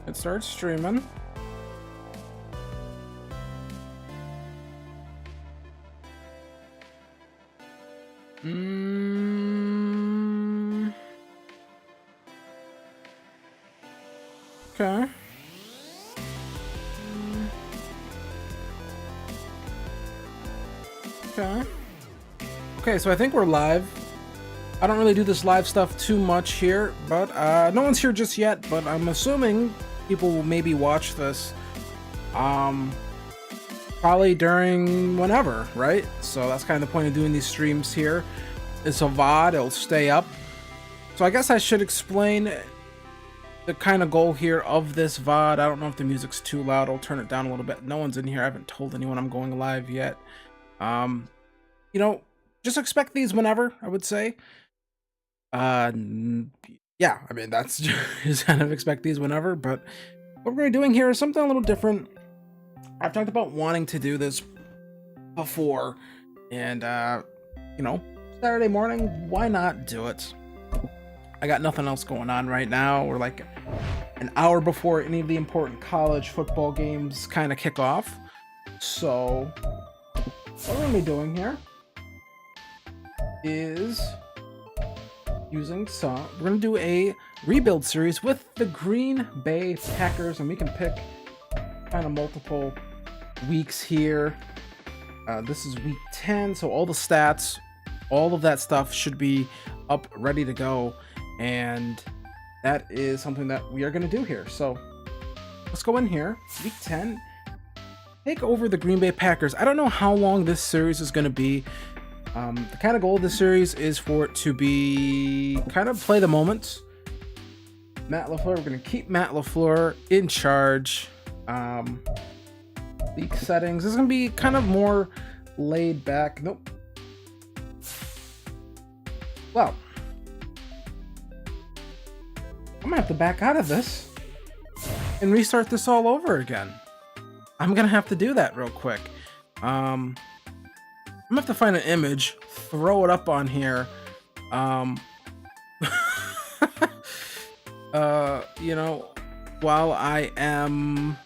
It starts streaming. Okay. Okay. Okay, so I think we're live. I don't really do this live stuff too much here, but no one's here just yet, but I'm assuming people will maybe watch this probably during whenever, right? So that's kind of the point of doing these streams here. It's a VOD, it'll stay up. So I guess I should explain the kind of goal here of this VOD. I don't know if the music's too loud. I'll turn it down a little bit. No one's in here. I haven't told anyone I'm going live yet. You know, just expect these whenever, I would say. Yeah, I mean, that's just kind of expect these whenever, but what we're doing here is something a little different. I've talked about wanting to do this before, and you know, Saturday morning, why not do it? I got nothing else going on right now. We're like an hour before any of the important college football games kind of kick off. So what we're gonna be doing here is we're gonna do a rebuild series with the Green Bay Packers, and we can pick kind of multiple weeks here. This is week 10, so all the stats, all of that stuff should be up, ready to go, and that is something that we are going to do here. So let's go in here. Week 10, take over the Green Bay Packers. I don't know how long this series is going to be. The kind of goal of this series is for it to be kind of play the moment. Matt LaFleur, we're going to keep Matt LaFleur in charge. League settings, this is going to be kind of more laid back. Nope. Well, I'm gonna have to back out of this and restart this all over again. I'm gonna have to do that real quick. I'm gonna have to find an image, throw it up on here. You know, while I am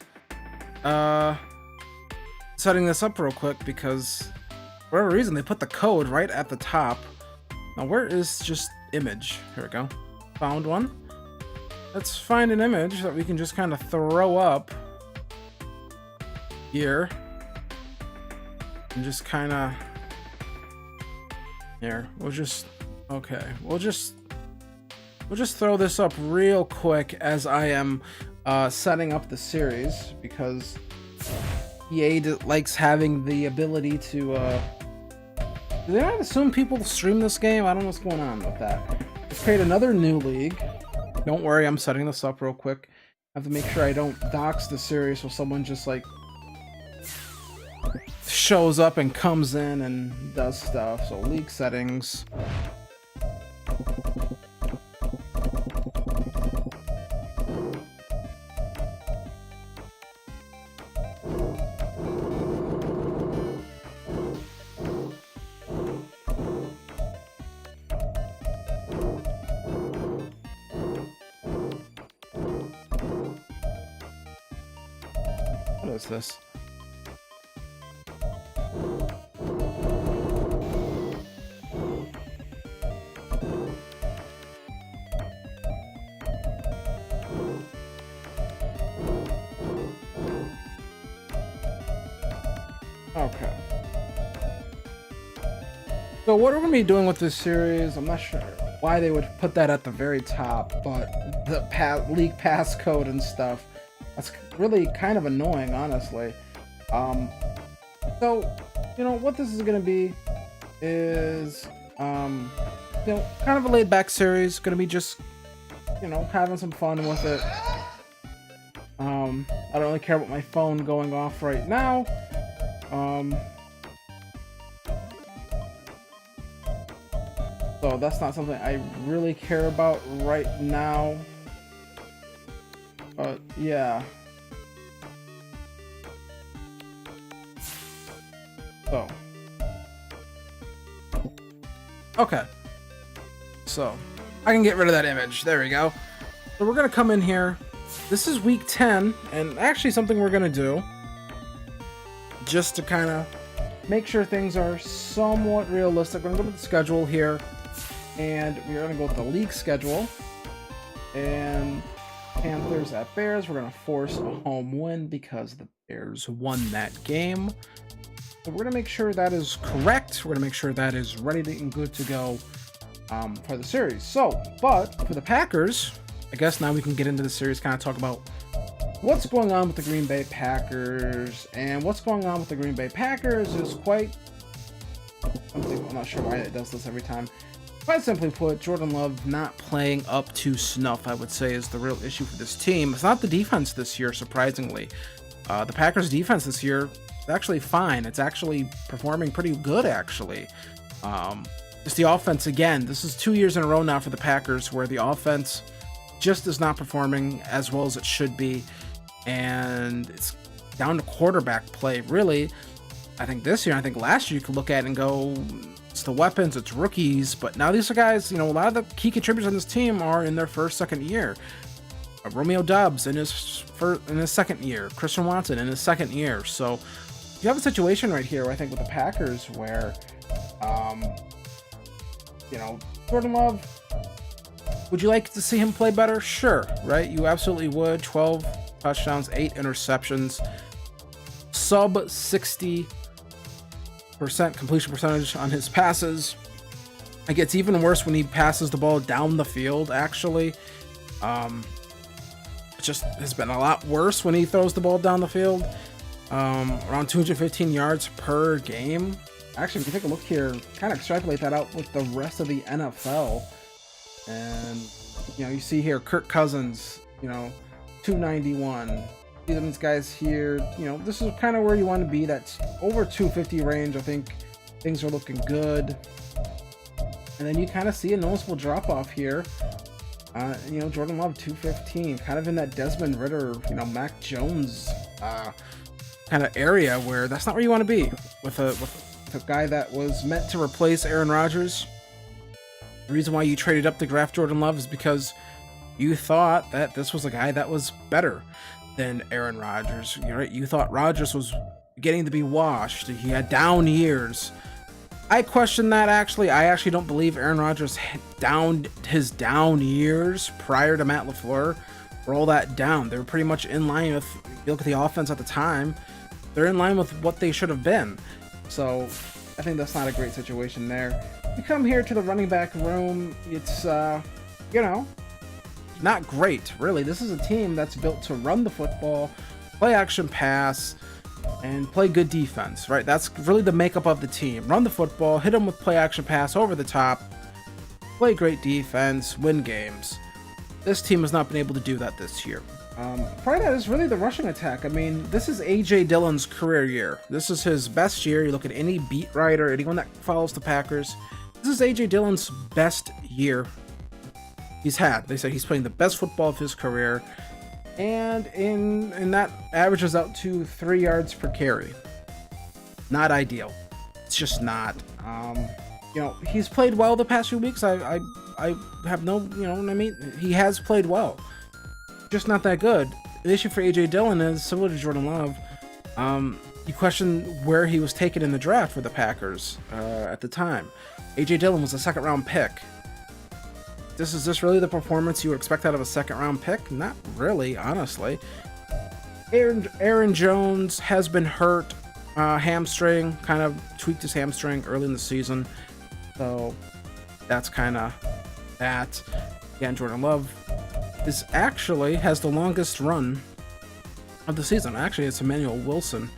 setting this up real quick, because for whatever reason they put the code right at the top. Now where is just image? Here we go. Found one. Let's find an image that we can just kind of throw up here and just kind of here. We'll just throw this up real quick as I am setting up the series, because EA likes having the ability to do they not assume people stream this game? I don't know what's going on with that. Let's create another new league. Don't worry, I'm setting this up real quick. I have to make sure I don't dox the series so someone just like shows up and comes in and does stuff. So league settings. What is this? Okay. So what we're going to be doing with this series, I'm not sure why they would put that at the very top, but the league passcode and stuff, that's really kind of annoying, honestly. So, you know, what this is going to be is, you know, kind of a laid back series. Going to be just, you know, having some fun with it. I don't really care about my phone going off right now. So that's not something I really care about right now. But yeah. So. Okay. So I can get rid of that image. There we go. So we're gonna come in here this is week 10, and actually something we're gonna do just to kind of make sure things are somewhat realistic. We're gonna go to the schedule here, and we're gonna go with the league schedule. And Panthers at Bears, we're gonna force a home win because the Bears won that game. So we're gonna make sure that is correct. We're gonna make sure that is ready and good to go for the series. So, but for the Packers, I guess now we can get into the series, kind of talk about what's going on with the Green Bay Packers. And what's going on with the Green Bay Packers is quite something. I'm not sure why it does this every time. Quite simply put, Jordan Love not playing up to snuff, I would say, is the real issue for this team. It's not the defense this year, surprisingly. The Packers' defense this year is actually fine. It's actually performing pretty good, actually. It's the offense, again. This is 2 years in a row now for the Packers where the offense just is not performing as well as it should be. And it's down to quarterback play, really. I think this year, I think last year you could look at it and go, it's the weapons, it's rookies, but now these are guys, a lot of the key contributors on this team are in their first, second year. Romeo Doubs in his second year, Christian Watson in his second year. So you have a situation right here, I think, with the Packers where, Jordan Love, would you like to see him play better? Sure, right? You absolutely would. 12 touchdowns, 8 interceptions, sub 60% completion percentage on his passes. It gets even worse when he passes the ball down the field, actually. It just has been a lot worse when he throws the ball down the field. Around 215 yards per game. Actually, if you take a look here, kind of extrapolate that out with the rest of the NFL. And, you see here, Kirk Cousins, 291. These guys here, this is kind of where you want to be. That's over 250 range. I think things are looking good. And then you kind of see a noticeable drop off here. Jordan Love 215, kind of in that Desmond Ridder, Mac Jones kind of area where that's not where you want to be with a guy that was meant to replace Aaron Rodgers. The reason why you traded up to draft Jordan Love is because you thought that this was a guy that was better than Aaron Rodgers. Right? You thought Rodgers was getting to be washed. He had down years. I question that, actually. I actually don't believe Aaron Rodgers his down years prior to Matt LaFleur were all that down. They were pretty much in line with, you look at the offense at the time, they're in line with what they should have been. So I think that's not a great situation there. You come here to the running back room, it's, not great, really. This is a team that's built to run the football, play action pass, and play good defense, right? That's really the makeup of the team. Run the football, hit them with play action pass over the top, play great defense, win games. This team has not been able to do that this year. Part of that is really the rushing attack. I mean, this is A.J. Dillon's career year. This is his best year. You look at any beat writer, anyone that follows the Packers, this is A.J. Dillon's best year he's had. They say he's playing the best football of his career. And in that averages out to 3 yards per carry. Not ideal. It's just not. He's played well the past few weeks. I have no, what I mean? He has played well. Just not that good. The issue for A.J. Dillon is similar to Jordan Love. You question where he was taken in the draft for the Packers at the time. A.J. Dillon was a second-round pick. Is this really the performance you would expect out of a second-round pick? Not really, honestly. Aaron Jones has been hurt. Hamstring, kind of tweaked his hamstring early in the season. So that's kind of that. Again, Jordan Love has the longest run of the season. Actually, it's Emmanuel Wilson.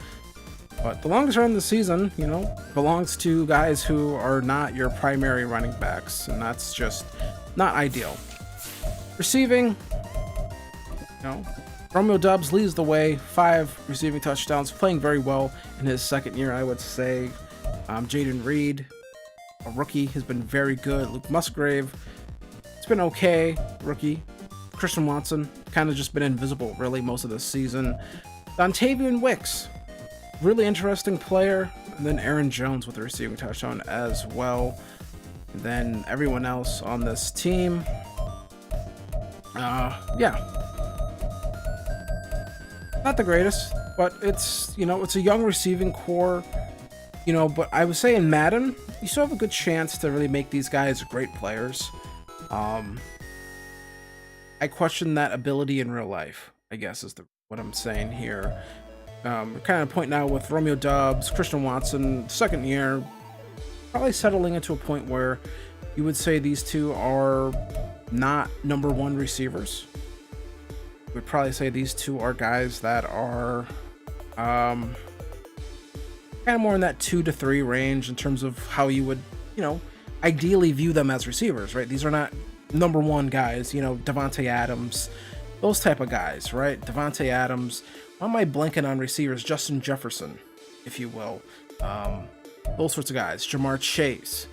But the longest run of the season, belongs to guys who are not your primary running backs. And that's just not ideal. Receiving, Romeo Doubs leads the way, 5 receiving touchdowns, playing very well in his second year, I would say. Jaden Reed, a rookie, has been very good. Luke Musgrave, it's been okay, rookie. Christian Watson, kind of just been invisible, really, most of the season. Dontavian Wicks, really interesting player. And then Aaron Jones with a receiving touchdown as well. And then everyone else on this team. Not the greatest, but it's, you know, it's a young receiving core, you know, but I would say in Madden, you still have a good chance to really make these guys great players. I question that ability in real life, I guess is what I'm saying here. We're kind of point now with Romeo Doubs, Christian Watson, second year, probably settling into a point where you would say these two are not number one receivers. We'd probably say these two are guys that are kind of more in that 2 to 3 range in terms of how you would, you know, ideally view them as receivers, right? These are not number one guys, you know, Devontae Adams, those type of guys, right? Devontae Adams. Why am I blanking on receivers? Justin Jefferson, if you will. Those sorts of guys. Jamar Chase.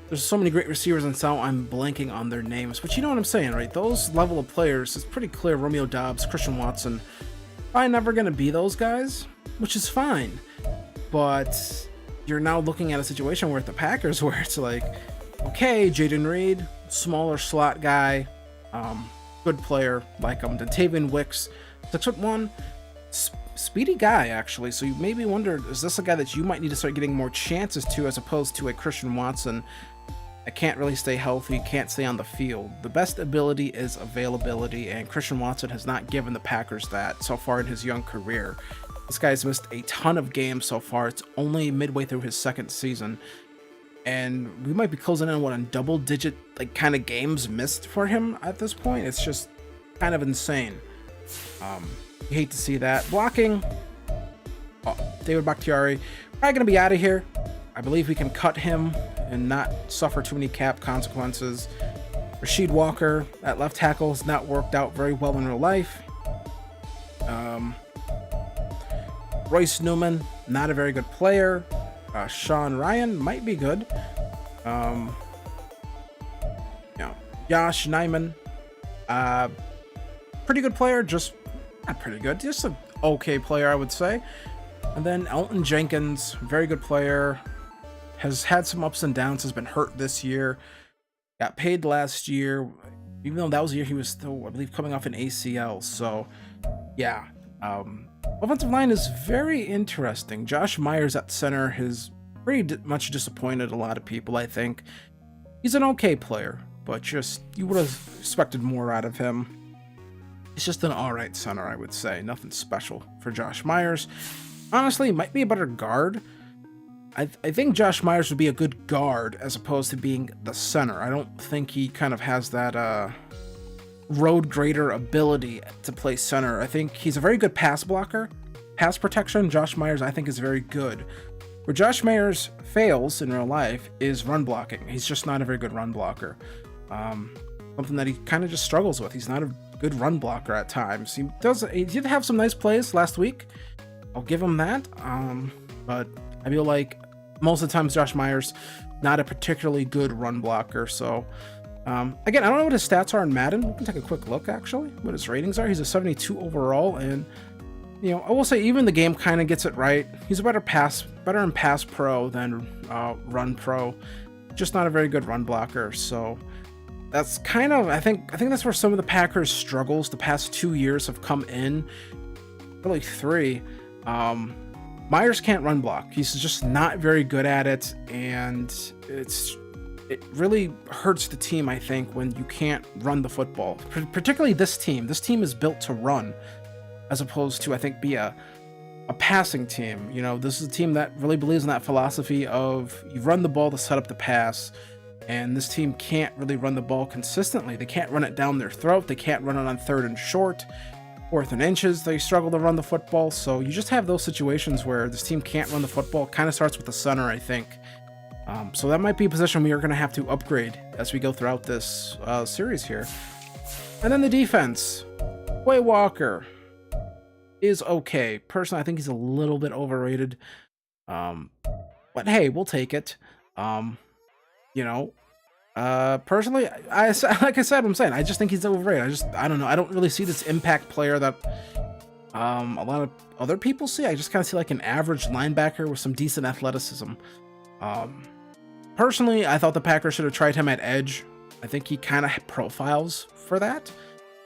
There's so many great receivers, and so I'm blanking on their names. But you know what I'm saying, right? Those level of players, it's pretty clear. Romeo Doubs, Christian Watson, probably never going to be those guys, which is fine. But you're now looking at a situation where at the Packers, where it's like, okay, Jaden Reed, smaller slot guy, good player, like Dontavian Wicks, 6'1", speedy guy actually. So you maybe wonder, is this a guy that you might need to start getting more chances to, as opposed to a Christian Watson that can't really stay healthy, can't stay on the field? The best ability is availability, and Christian Watson has not given the Packers that so far in his young career. This guy's missed a ton of games so far. It's only midway through his second season, and we might be closing in on double digit like kind of games missed for him at this point. It's just kind of insane. You hate to see that. Blocking, David Bakhtiari probably gonna be out of here. I believe we can cut him and not suffer too many cap consequences. Rasheed Walker at left tackle has not worked out very well in real life. Royce Newman, not a very good player. Sean Ryan might be good. Josh Nijman, pretty good player, just not pretty good, just an okay player, I would say. And then Elton Jenkins, very good player, has had some ups and downs, has been hurt this year, got paid last year, even though that was the year he was still, I believe, coming off an ACL. So yeah, offensive line is very interesting. Josh Myers at center has pretty much disappointed a lot of people, I think. He's an okay player, but just, you would have expected more out of him. It's just an alright center, I would say. Nothing special for Josh Myers. Honestly, might be a better guard. I think Josh Myers would be a good guard as opposed to being the center. I don't think he kind of has that road grader ability to play center. I think he's a very good pass blocker. Pass protection, Josh Myers, I think, is very good. Where Josh Myers fails in real life is run blocking. He's just not a very good run blocker. Something that he kind of just struggles with. He's not a good run blocker at times. He did have some nice plays last week. I'll give him that. But I feel like most of the times Josh Myers, not a particularly good run blocker. So again, I don't know what his stats are in Madden. We can take a quick look, actually, what his ratings are. He's a 72 overall, and you know, I will say even the game kind of gets it right. He's a better in pass pro than run pro. Just not a very good run blocker. So that's kind of, I think that's where some of the Packers' struggles the past 2 years have come in. Really 3. Myers can't run block. He's just not very good at it, and it really hurts the team, I think, when you can't run the football. Particularly this team. This team is built to run, as opposed to, I think, be a passing team. You know, this is a team that really believes in that philosophy of you run the ball to set up the pass, and this team can't really run the ball consistently. They can't run it down their throat. They can't run it on 3rd and short, 4th and inches. They struggle to run the football. So you just have those situations where this team can't run the football. Kind of starts with the center, I think. So that might be a position we are going to have to upgrade as we go throughout this series here. And then the defense. Quay Walker is okay. Personally, I think he's a little bit overrated. But hey, we'll take it. You know, personally, like I said, I'm saying, I just think he's overrated. I don't know. I don't really see this impact player that a lot of other people see. I just kind of see like an average linebacker with some decent athleticism. Personally, I thought the Packers should have tried him at edge. I think he kind of profiles for that.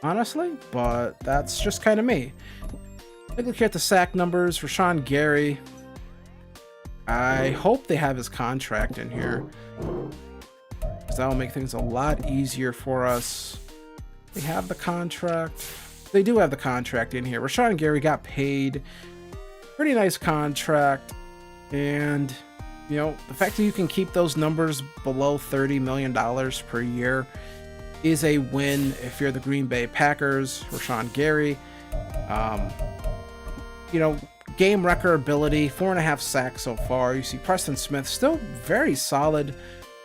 honestly, but that's just kind of me. Take a look here at the sack numbers for Rashawn Gary. I hope they have his contract in here, because that will make things a lot easier for us. They have the contract. They do have the contract in here. Rashawn Gary got paid. Pretty nice contract. And, you know, the fact that you can keep those numbers below $30 million per year is a win if you're the Green Bay Packers. Rashawn Gary, you know, game wrecker ability, 4.5 sacks so far. You see Preston Smith still very solid.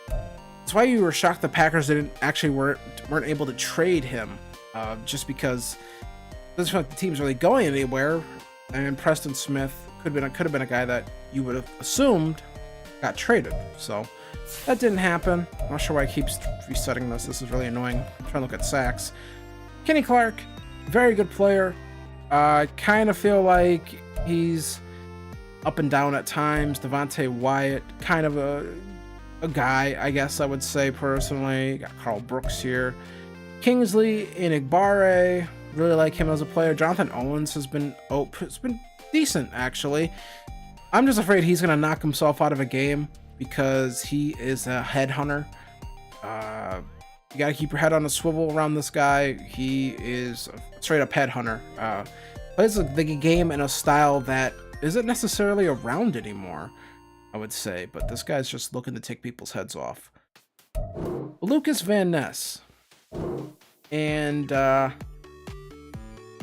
That's why you were shocked the Packers weren't able to trade him, just because it doesn't feel like the team's really going anywhere. And Preston Smith could have been a guy that you would have assumed got traded. So that didn't happen. I'm not sure why it keeps resetting this. This is really annoying. I'm trying to look at sacks. Kenny Clark, very good player. I kind of feel like he's up and down at times. Devontae Wyatt, kind of a guy, I guess I would say personally. Got Carl Brooks here. Kingsley Inigbare, really like him as a player. Jonathan Owens has been decent, actually. I'm just afraid he's going to knock himself out of a game because he is a headhunter. You got to keep your head on a swivel around this guy. He is a straight up headhunter. Plays the game in a style that isn't necessarily around anymore, I would say, but this guy's just looking to take people's heads off. Lucas Van Ness. And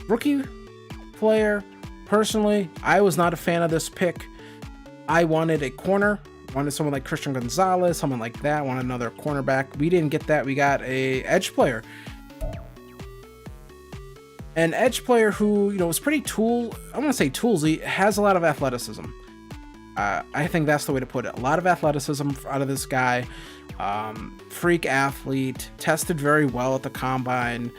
rookie player. Personally, I was not a fan of this pick. I wanted a corner. Wanted someone like Christian Gonzalez, someone like that. Wanted another cornerback. We didn't get that. We got a edge player. An edge player who, you know, was pretty I want to say toolsy, has a lot of athleticism. I think that's the way to put it. A lot of athleticism out of this guy. Freak athlete, tested very well at the combine.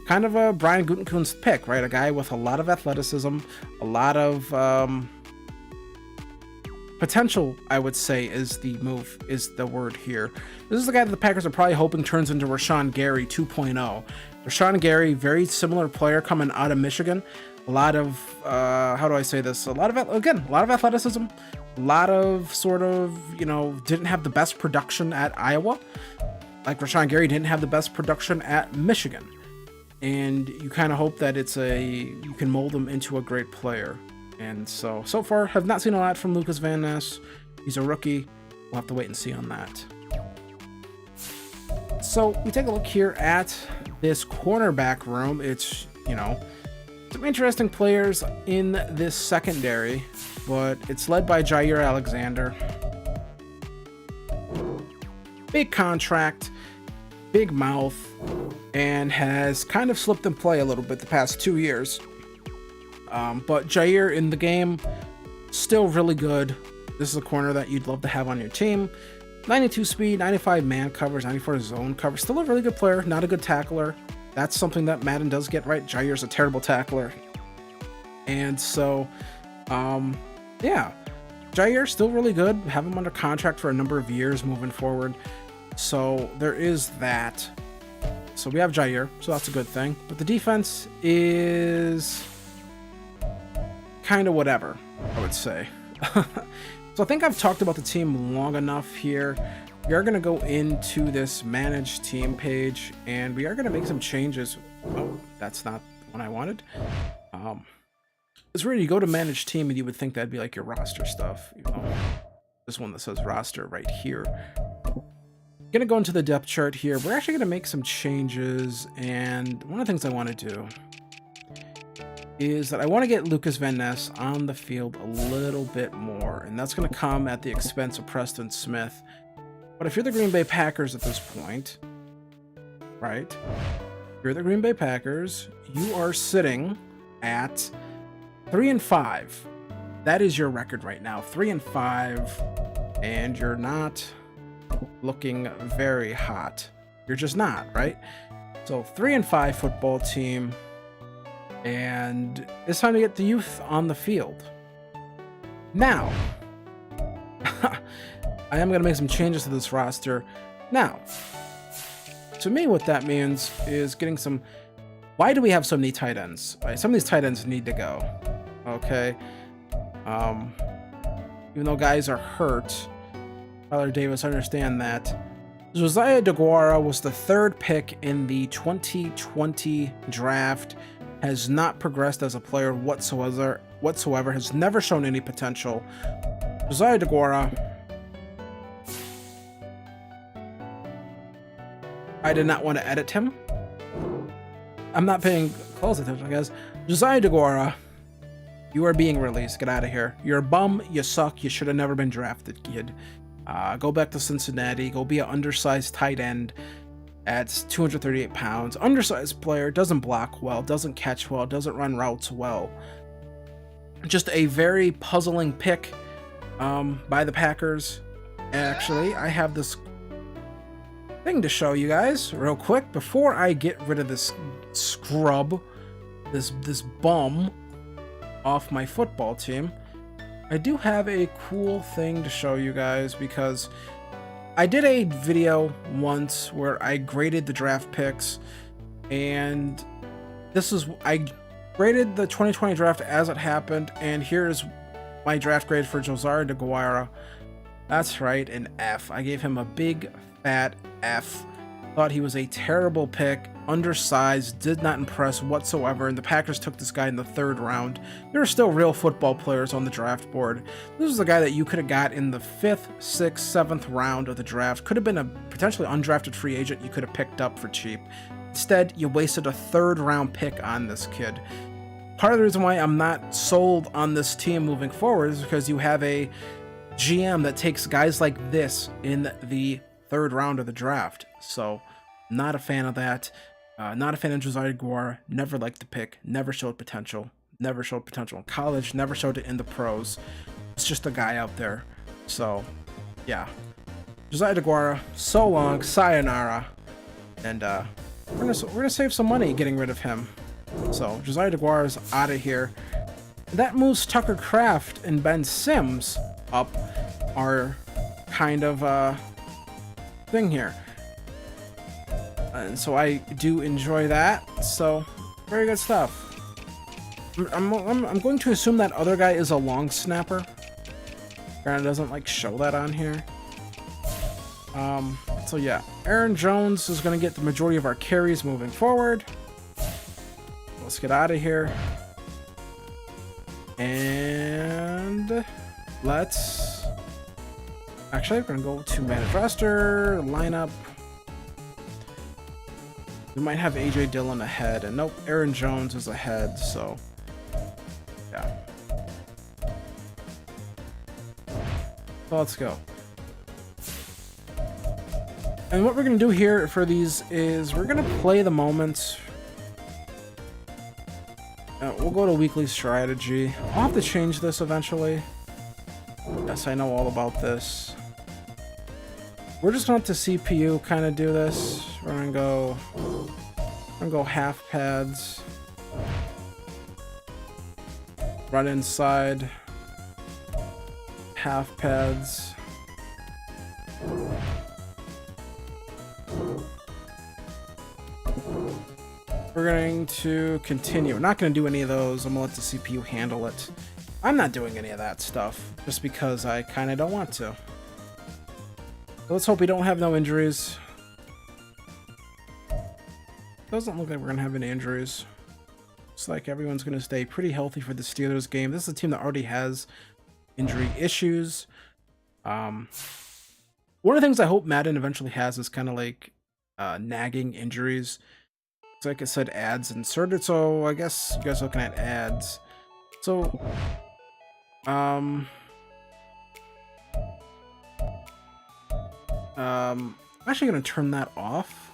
Kind of a Brian Gutekunst pick, right? A guy with a lot of athleticism, a lot of potential, I would say, is the word here. This is the guy that the Packers are probably hoping turns into Rashawn Gary 2.0. Rashawn Gary, very similar player coming out of Michigan. A lot of, how do I say this? A lot of athleticism. A lot of sort of, you know, didn't have the best production at Iowa. Like Rashawn Gary didn't have the best production at Michigan. And you kind of hope that you can mold him into a great player. And so far, have not seen a lot from Lucas Van Ness. He's a rookie. We'll have to wait and see on that. So we take a look here at this cornerback room. It's, you know, some interesting players in this secondary, but it's led by Jair Alexander. Big contract, big mouth, and has kind of slipped in play a little bit the past 2 years. But Jair in the game, still really good. This is a corner that you'd love to have on your team. 92 speed, 95 man covers, 94 zone cover. Still a really good player, not a good tackler. That's something that Madden does get right. Jair's a terrible tackler. And so, yeah. Jair still really good. Have him under contract for a number of years moving forward. So there is that. So we have Jair, so that's a good thing. But the defense is kind of whatever, I would say. So I think I've talked about the team long enough here. We are going to go into this manage team page, and we are going to make some changes. Oh, that's not the one I wanted. It's really, you go to manage team and you would think that'd be like your roster stuff. You know, this one that says roster right here. Going to go into the depth chart here. We're actually going to make some changes, and one of the things I want to do is that I want to get Lucas Van Ness on the field a little bit more, and that's going to come at the expense of Preston Smith. But if you're the Green Bay Packers at this point, right? If you're the Green Bay Packers, you are sitting at 3-5. That is your record right now, 3-5, and you're not looking very hot. You're just not, right? So 3-5 football team. And it's time to get the youth on the field. Now, I am going to make some changes to this roster. Now, to me, what that means is getting some Why do we have so many tight ends? Right, some of these tight ends need to go. Okay. Even though guys are hurt, Tyler Davis, understand that. Josiah DeGuara was the 3rd pick in the 2020 draft. Has not progressed as a player whatsoever. Has never shown any potential. Josiah DeGuara. I did not want to edit him. I'm not paying close attention, guys. Josiah DeGuara, you are being released. Get out of here. You're a bum. You suck. You should have never been drafted, kid. Go back to Cincinnati. Go be an undersized tight end at 238 pounds. Undersized player. Doesn't block well. Doesn't catch well. Doesn't run routes well. Just a very puzzling pick by the Packers. Actually, I have this thing to show you guys real quick before I get rid of this scrub, this bum off my football team. I do have a cool thing to show you guys because I did a video once where I graded the draft picks, and I graded the 2020 draft as it happened, and here's my draft grade for Josiah DeGuara. That's right, an F. I gave him a big fat F. Thought he was a terrible pick, undersized, did not impress whatsoever, and the Packers took this guy in the 3rd round. There are still real football players on the draft board. This is a guy that you could have got in the 5th, 6th, 7th round of the draft. Could have been a potentially undrafted free agent you could have picked up for cheap. Instead, you wasted a 3rd round pick on this kid. Part of the reason why I'm not sold on this team moving forward is because you have a GM that takes guys like this in the 3rd round of the draft. So, not a fan of that. Not a fan of Josiah DeGuara. Never liked the pick. Never showed potential. Never showed potential in college. Never showed it in the pros. It's just a guy out there. So, yeah. Josiah DeGuara, so long, sayonara. And we're gonna save some money getting rid of him. So, Josiah DeGuara is out of here. That moves Tucker Kraft and Ben Sims up our kind of thing here. And so I do enjoy that. So, very good stuff. I'm going to assume that other guy is a long snapper. Granted, it doesn't like show that on here. So yeah, Aaron Jones is going to get the majority of our carries moving forward. Let's get out of here. And let's... Actually, we're going to go to manage roster, lineup. We might have AJ Dillon ahead, and nope, Aaron Jones is ahead, so yeah. So let's go. And what we're gonna do here for these is we're gonna play the moments. We'll go to weekly strategy. I'll have to change this eventually. Yes, I know all about this. We're just gonna let the CPU kind of do this. We're gonna go half pads. Run inside. Half pads. We're going to continue. We're not going to do any of those. I'm going to let the CPU handle it. I'm not doing any of that stuff just because I kind of don't want to. So let's hope we don't have no injuries. Doesn't look like we're going to have any injuries. Looks like everyone's going to stay pretty healthy for the Steelers game. This is a team that already has injury issues. One of the things I hope Madden eventually has is kind of like nagging injuries. It's like I said, ads inserted, so I guess you guys are looking at ads. So, I'm actually going to turn that off.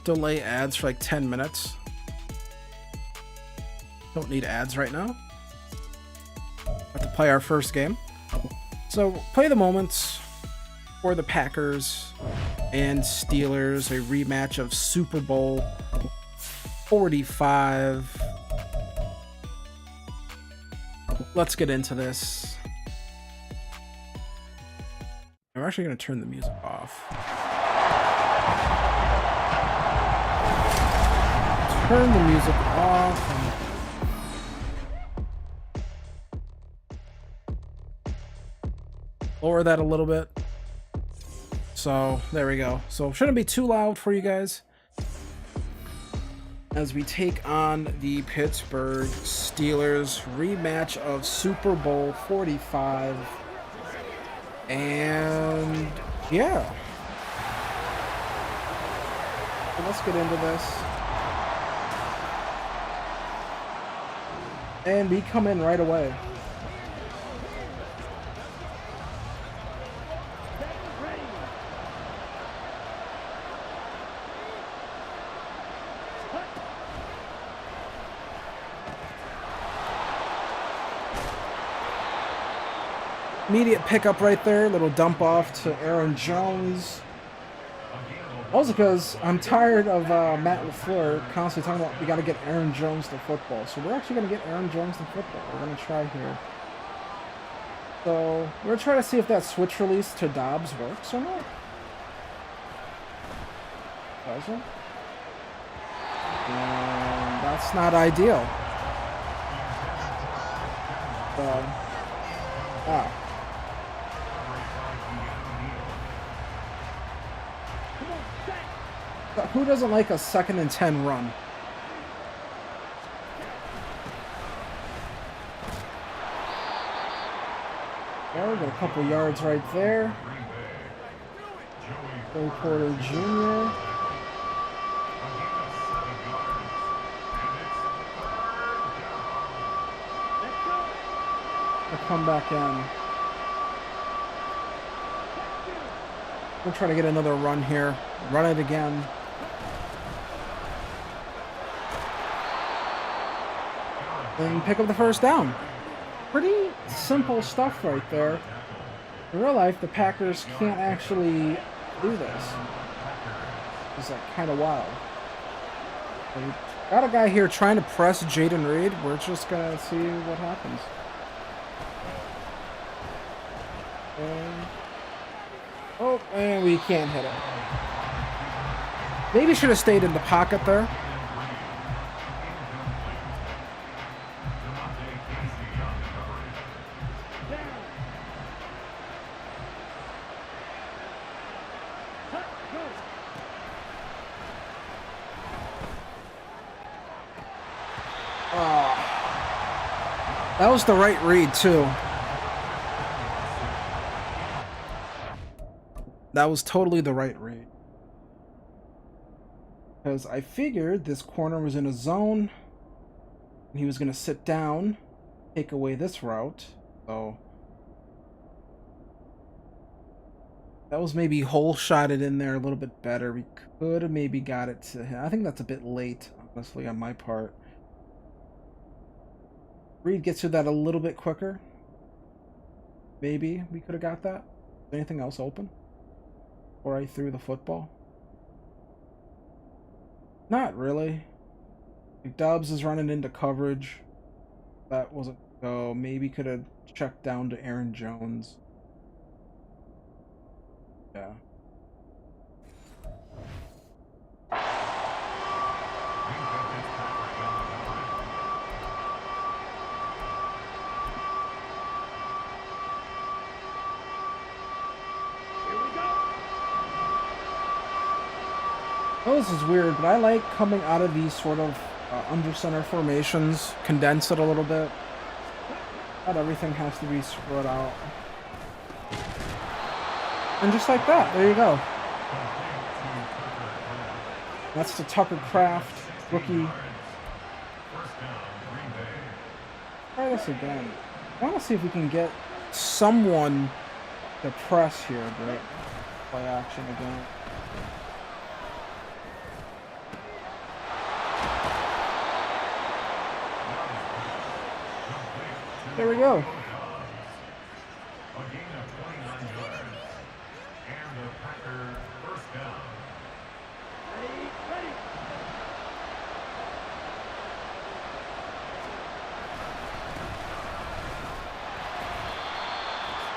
Delay ads for like 10 minutes. Don't need ads right now. Have to play our first game. So, play the moments for the Packers and Steelers, a rematch of Super Bowl 45. Let's get into this. I'm actually going to turn the music off. turn the music off and lower that a little bit. So there we go. So shouldn't be too loud for you guys as we take on the Pittsburgh Steelers rematch of Super Bowl 45. And yeah, so let's get into this. And we come in right away. Immediate pickup right there, little dump off to Aaron Jones. Also because I'm tired of Matt LaFleur constantly talking about we got to get Aaron Jones to football. So we're actually going to get Aaron Jones to football. We're going to try here. So we're going to try to see if that switch release to Dobbs works or not. Does it? And that's not ideal. But who doesn't like a 2nd and 10 run? There, we got a couple yards right there. Joey Porter Jr. I'll come back in. We'll try to get another run here. Run it again. And pick up the first down. Pretty simple stuff right there. In real life, the Packers can't actually do this. It's like kind of wild. We got a guy here trying to press Jaden Reed. We're just gonna see what happens. And we can't hit it. Maybe should have stayed in the pocket there. That was the right read, too. That was totally the right read. Because I figured this corner was in a zone. And he was going to sit down, take away this route. So that was maybe hole shotted in there a little bit better. We could have maybe got it to him. I think that's a bit late, honestly, on my part. Reed gets to that a little bit quicker. Maybe we could have got that. Anything else open? Or I threw the football? Not really. Dobbs is running into coverage. That wasn't go. Maybe could have checked down to Aaron Jones. Yeah. Oh, this is weird, but I like coming out of these sort of under center formations, condense it a little bit. Not everything has to be spread out. And just like that, there you go. That's the Tucker Kraft rookie. Try this again. I want to see if we can get someone to press here, but play action again. There we go.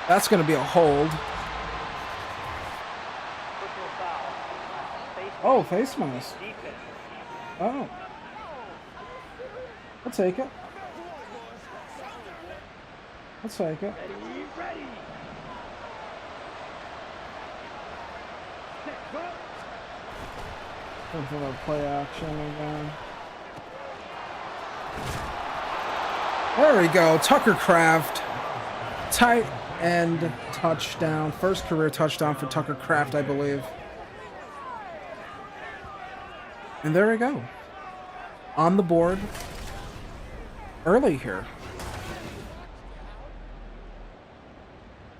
That's going to be a hold. Oh, face mask. Oh. I'll take it. I'll take it. Looking for the play action again. There we go. Tucker Kraft. Tight end touchdown. First career touchdown for Tucker Kraft, I believe. And there we go. On the board. Early here.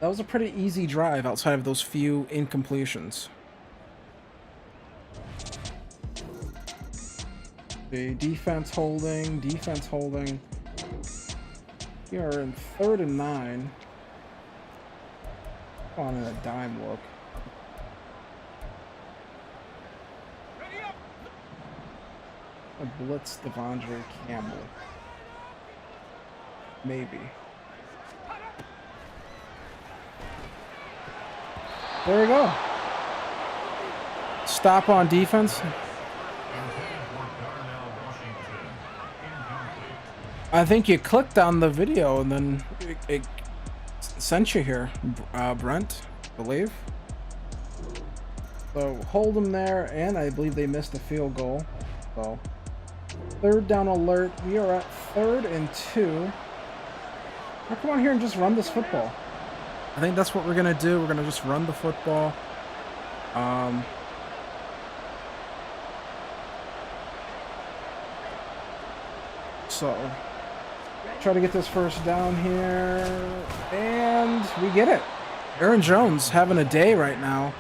That was a pretty easy drive outside of those few incompletions. The defense holding, defense holding. We are in 3rd and 9. On a dime look. A blitz Devondre Campbell. Maybe. There we go. Stop on defense. I think you clicked on the video and then it sent you here, Brent, I believe. So hold them there, and I believe they missed a field goal. So 3rd down alert. We are at 3rd and 2. Now come on here and just run this football. I think that's what we're gonna do. We're gonna just run the football. So try to get this first down here, and we get it. Aaron Jones having a day right now.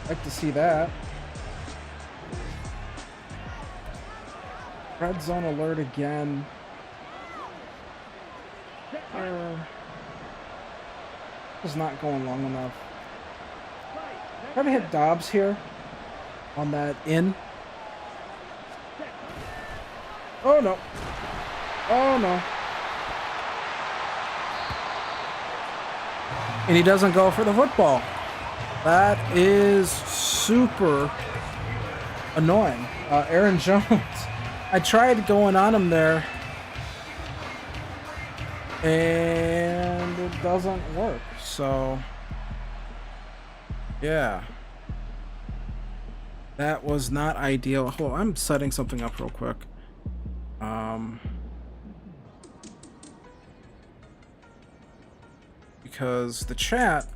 Like to see that. Red zone alert again. Is not going long enough. Try to hit Dobbs here on that in. Oh no. Oh no. And he doesn't go for the football. That is super annoying. Aaron Jones. I tried going on him there, and it doesn't work. So, yeah. That was not ideal. Hold on, I'm setting something up real quick. Because the chat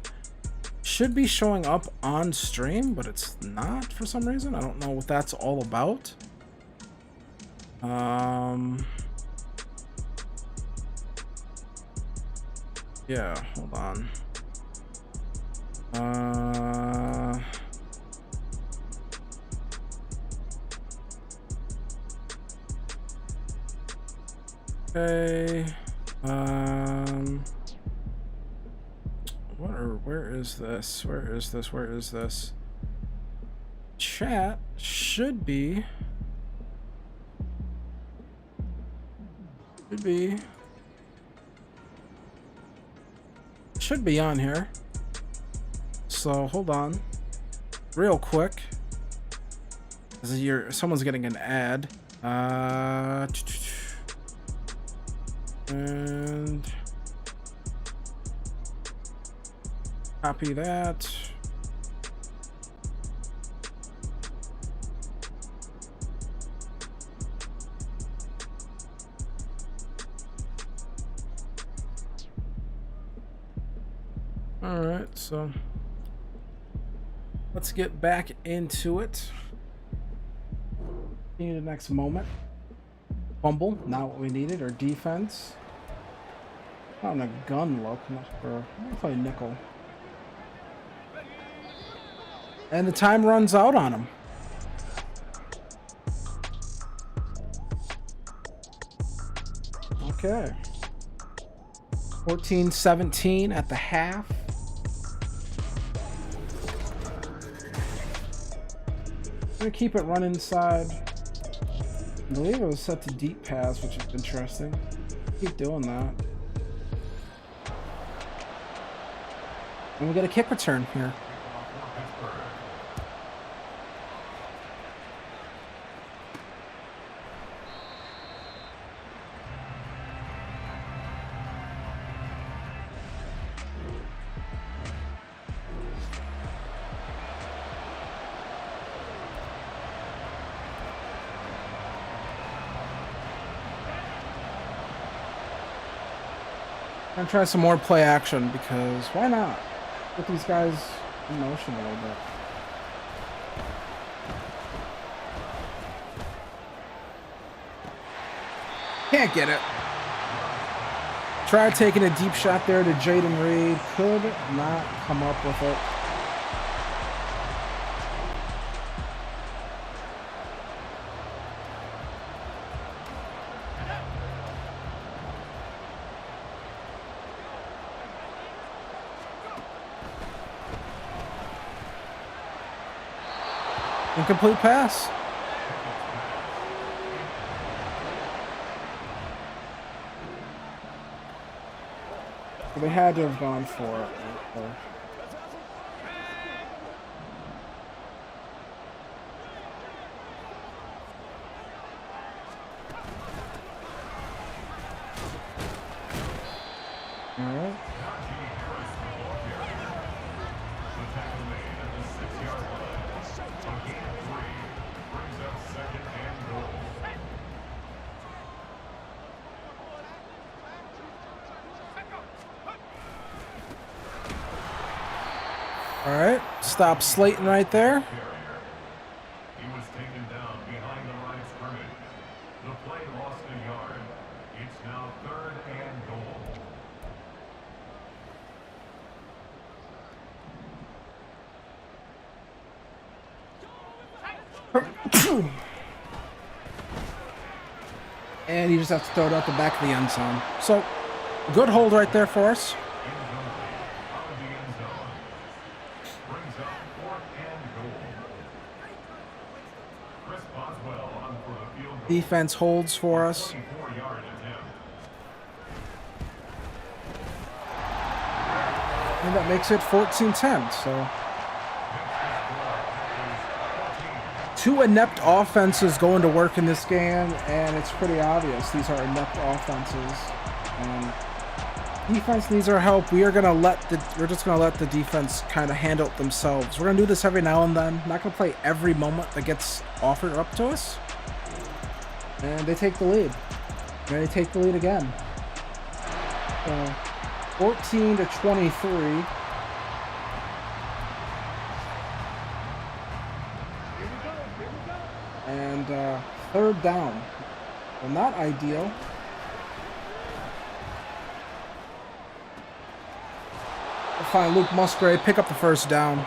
should be showing up on stream, but it's not for some reason. I don't know what that's all about. Yeah, hold on. Okay. Where is this? Where is this? Where is this? Chat should be. Should be on here. So hold on, real quick. Someone's getting an ad. And copy that. All right, so let's get back into it. Need the next moment. Fumble, not what we needed. Or defense. Not on a gun look. Not for. I'm gonna play nickel. And the time runs out on him. Okay. 14-17 at the half. I'm gonna keep it run inside. I believe it was set to deep pass, which is interesting. Keep doing that. And we get a kick return here. I'm gonna try some more play action because why not? Get these guys in motion a little bit. Can't get it. Tried taking a deep shot there to Jaden Reed. Could not come up with it. Incomplete pass. They had to have gone for it. All right. All right, stop Slayton right there. He was taken down behind the line of scrimmage. The play lost a yard. It's now 3rd and goal. And you just have to throw it out the back of the end zone. So, good hold right there for us. Defense holds for us. And that makes it 14-10. So, two inept offenses going to work in this game, and it's pretty obvious these are inept offenses. And defense needs our help. We're just gonna let the defense kind of handle it themselves. We're gonna do this every now and then. Not gonna play every moment that gets offered up to us. And they take the lead. And they take the lead again. 14-23. And 3rd down. Well, not ideal. We'll find Luke Musgrave, pick up the 1st down.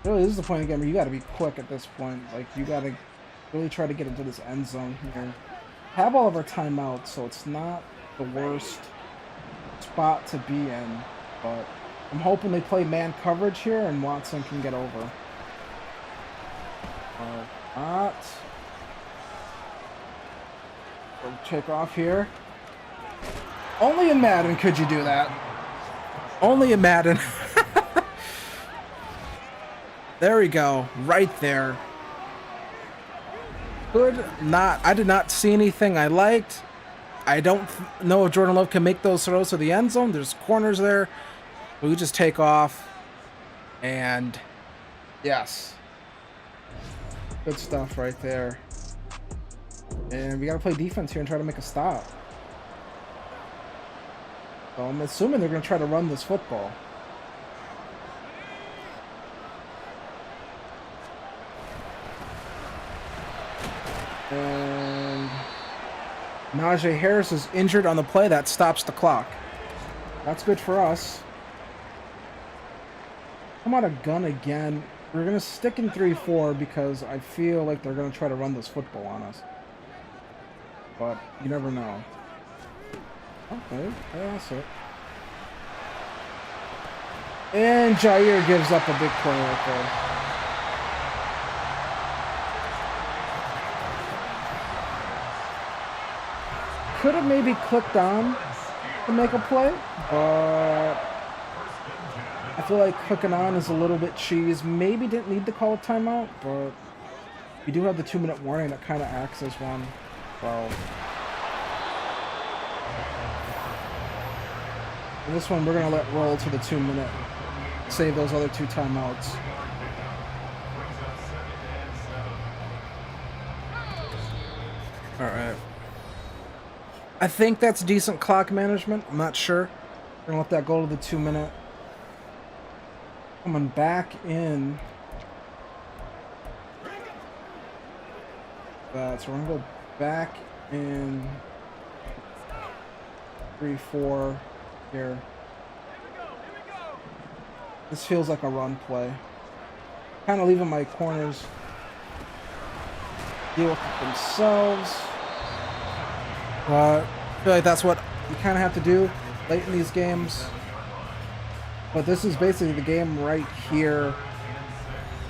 Really, this is the point of the game where you got to be quick at this point. Like, you got to really try to get into this end zone here. Have all of our timeouts, so it's not the worst spot to be in. But I'm hoping they play man coverage here and Watson can get over. Not. We'll check off here. Only in Madden could you do that. Only in Madden. There we go. Right there. I did not see anything I liked. I don't know if Jordan Love can make those throws to the end zone. There's corners there. We just take off. And yes. Good stuff right there. And we got to play defense here and try to make a stop. So I'm assuming they're going to try to run this football. And Najee Harris is injured on the play. That stops the clock. That's good for us. Come out of gun again. We're going to stick in 3-4 because I feel like they're going to try to run this football on us. But you never know. Okay, that's it. And Jair gives up a big play right there. Could have maybe clicked on to make a play, but I feel like clicking on is a little bit cheese. Maybe didn't need to call a timeout, but we do have the 2-minute warning that kind of acts as one. Well, and this one we're going to let roll to the 2-minute. Save those other 2 timeouts. All right. I think that's decent clock management. I'm not sure. I'm gonna let that go to the 2-minute. Coming back in. So we're gonna go back in 3-4 here. This feels like a run play. Kind of leaving my corners deal with it themselves. But I feel like that's what you kind of have to do late in these games. But this is basically the game right here,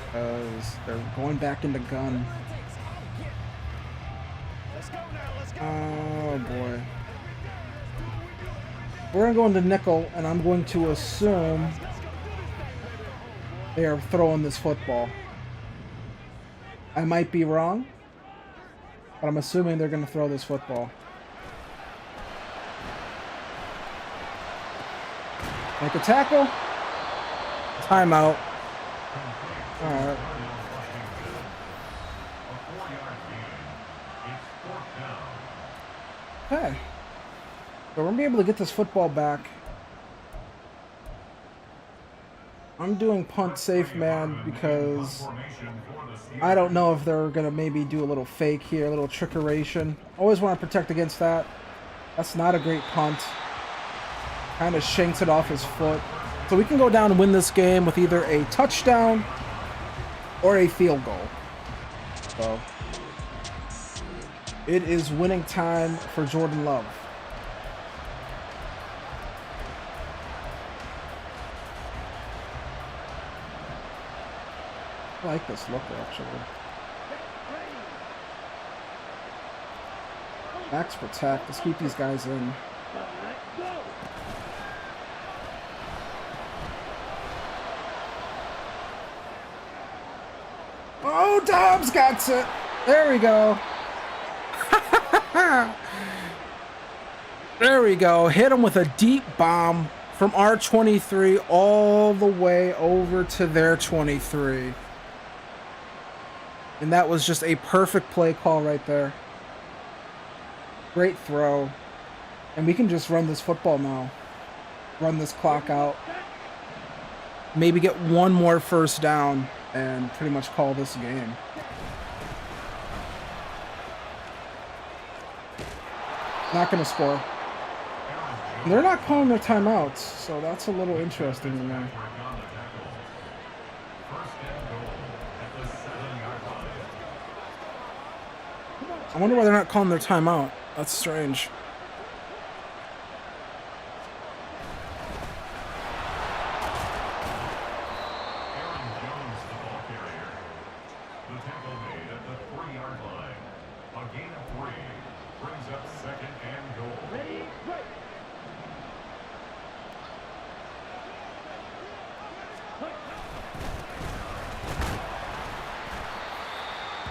because they're going back into gun. Oh boy. We're going to go into nickel, and I'm going to assume they are throwing this football. I might be wrong, but I'm assuming they're going to throw this football. Make a tackle. Timeout. Alright. Okay. So we're going to be able to get this football back. I'm doing punt safe man because I don't know if they're going to maybe do a little fake here, a little trickeration. Always want to protect against that. That's not a great punt. Kind of shanks it off his foot. So we can go down and win this game with either a touchdown or a field goal. So it is winning time for Jordan Love. I like this look, actually. Max protect. Let's keep these guys in. Oh, Dobbs got it. There we go. There we go. Hit him with a deep bomb from our 23 all the way over to their 23. And that was just a perfect play call right there. Great throw. And we can just run this football now. Run this clock out. Maybe get one more first down and pretty much call this game. Not going to score. They're not calling their timeouts, so that's a little interesting to me. I wonder why they're not calling their timeout. That's strange.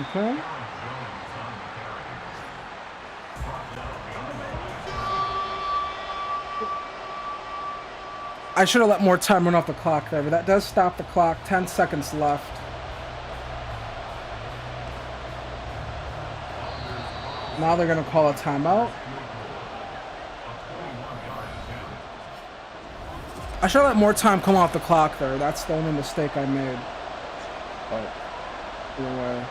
Okay. I should have let more time run off the clock there, but that does stop the clock. 10 seconds left. Now they're going to call a timeout. I should have let more time come off the clock there. That's the only mistake I made. But either way.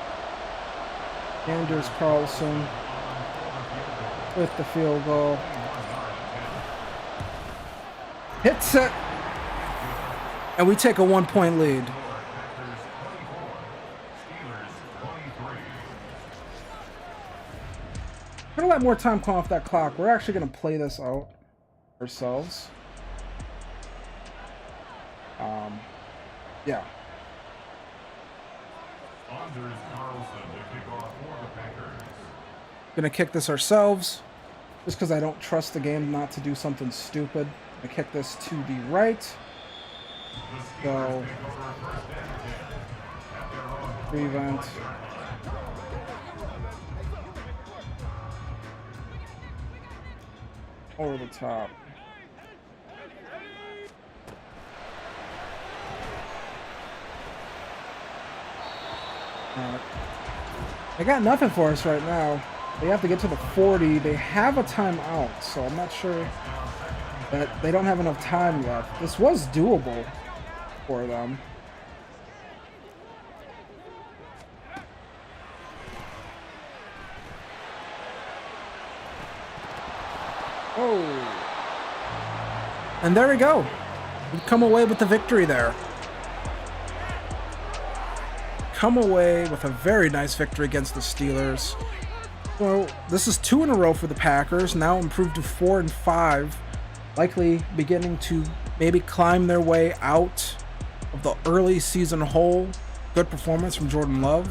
Anders Carlson with the field goal. Hits it. And we take a 1-point lead. We're gonna let more time come off that clock. We're actually gonna play this out ourselves. Yeah. Gonna kick this ourselves, just because I don't trust the game not to do something stupid. I kick this to the right. Go. Prevent. Over the top. They got nothing for us right now. They have to get to the 40. They have a timeout, so I'm not sure that they don't have enough time left. This was doable for them. Oh. And there we go. We come away with the victory there. Come away with a very nice victory against the Steelers. Well, this is 2 in a row for the Packers, now improved to 4 and 5, likely beginning to maybe climb their way out of the early season hole. Good performance from Jordan Love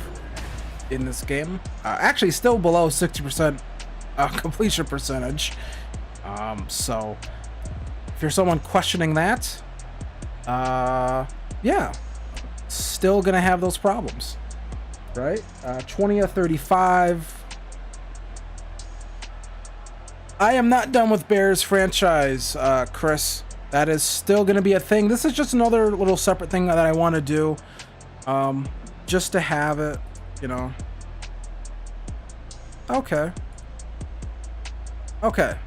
in this game. Actually, still below 60% completion percentage. So, if you're someone questioning that, yeah, still gonna have those problems, right? 20 of 35. I am not done with Bears franchise, Chris. That is still going to be a thing. This is just another little separate thing that I want to do, just to have it, you know. Okay. Okay.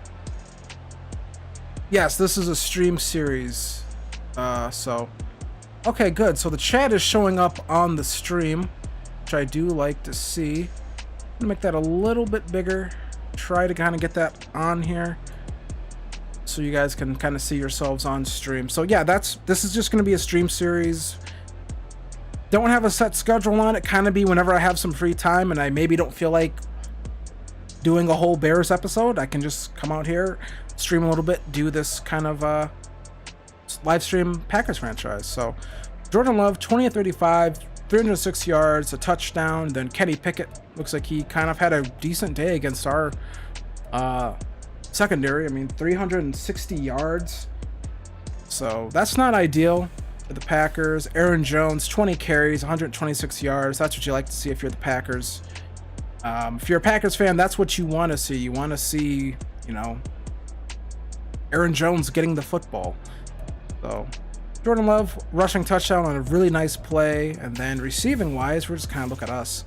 Yes, this is a stream series. So. Okay, good. So the chat is showing up on the stream, which I do like to see. I'm gonna make that a little bit bigger. Try to kind of get that on here so you guys can kind of see yourselves on stream. So yeah, this is just going to be a stream series. Don't have a set schedule on it. Kind of be whenever I have some free time and I maybe don't feel like doing a whole Bears episode, I can just come out here, stream a little bit, do this kind of live stream Packers franchise. So Jordan Love, 20 of 35, 306 yards, a touchdown. Then Kenny Pickett looks like he kind of had a decent day against our secondary. I mean, 360 yards. So that's not ideal for the Packers. Aaron Jones, 20 carries, 126 yards. That's what you like to see if you're the Packers. If you're a Packers fan, that's what you want to see. You want to see, you know, Aaron Jones getting the football. So Jordan Love rushing touchdown on a really nice play, and then receiving wise, we're just kind of look at us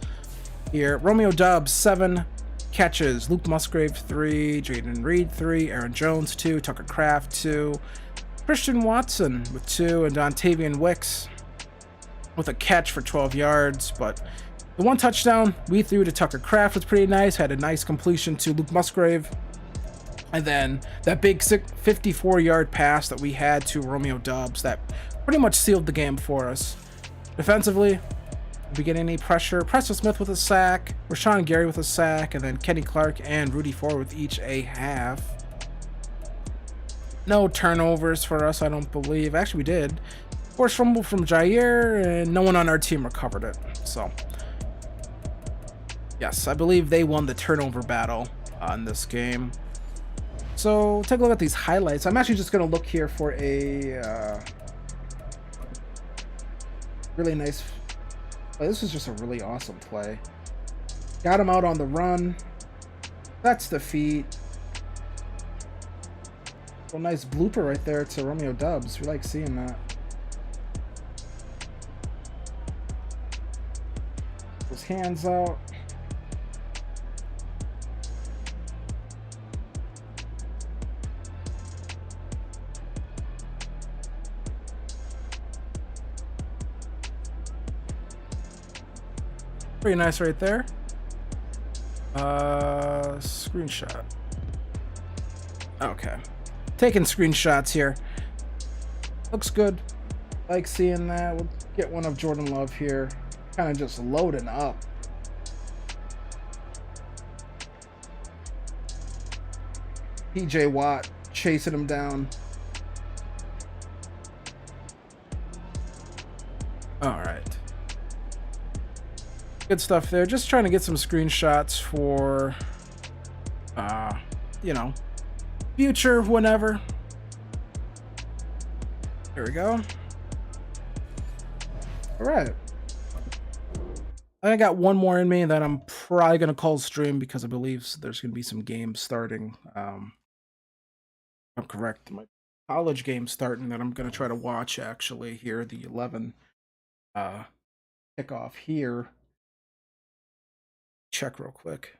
here. Romeo Doubs, 7 catches. Luke Musgrave, 3. Jaden Reed, 3. Aaron Jones, 2. Tucker Kraft, 2. Christian Watson with 2, and Dontavian Wicks with a catch for 12 yards. But the one touchdown we threw to Tucker Kraft was pretty nice. Had a nice completion to Luke Musgrave. And then that big 54-yard pass that we had to Romeo Doubs that pretty much sealed the game for us. Defensively, did we get any pressure? Preston Smith with a sack, Rashawn Gary with a sack, and then Kenny Clark and Rudy Ford with each a half. No turnovers for us, I don't believe. Actually, we did. Forced fumble from Jair, and no one on our team recovered it. So, yes, I believe they won the turnover battle in this game. So take a look at these highlights. I'm actually just going to look here for a really nice play. This is just a really awesome play. Got him out on the run. That's the feet. A nice blooper right there to Romeo Doubs. We like seeing that. Those hands out. Pretty nice right there. Screenshot. Okay. Taking screenshots here. Looks good. Like seeing that. We'll get one of Jordan Love here. Kind of just loading up. PJ Watt chasing him down. All right. Good stuff there. Just trying to get some screenshots for, you know, future, whenever. There we go. All right. I got one more in me that I'm probably going to call stream because I believe there's going to be some games starting. I'm correct. My college game starting that I'm going to try to watch actually here, the 11 kickoff here. Check real quick.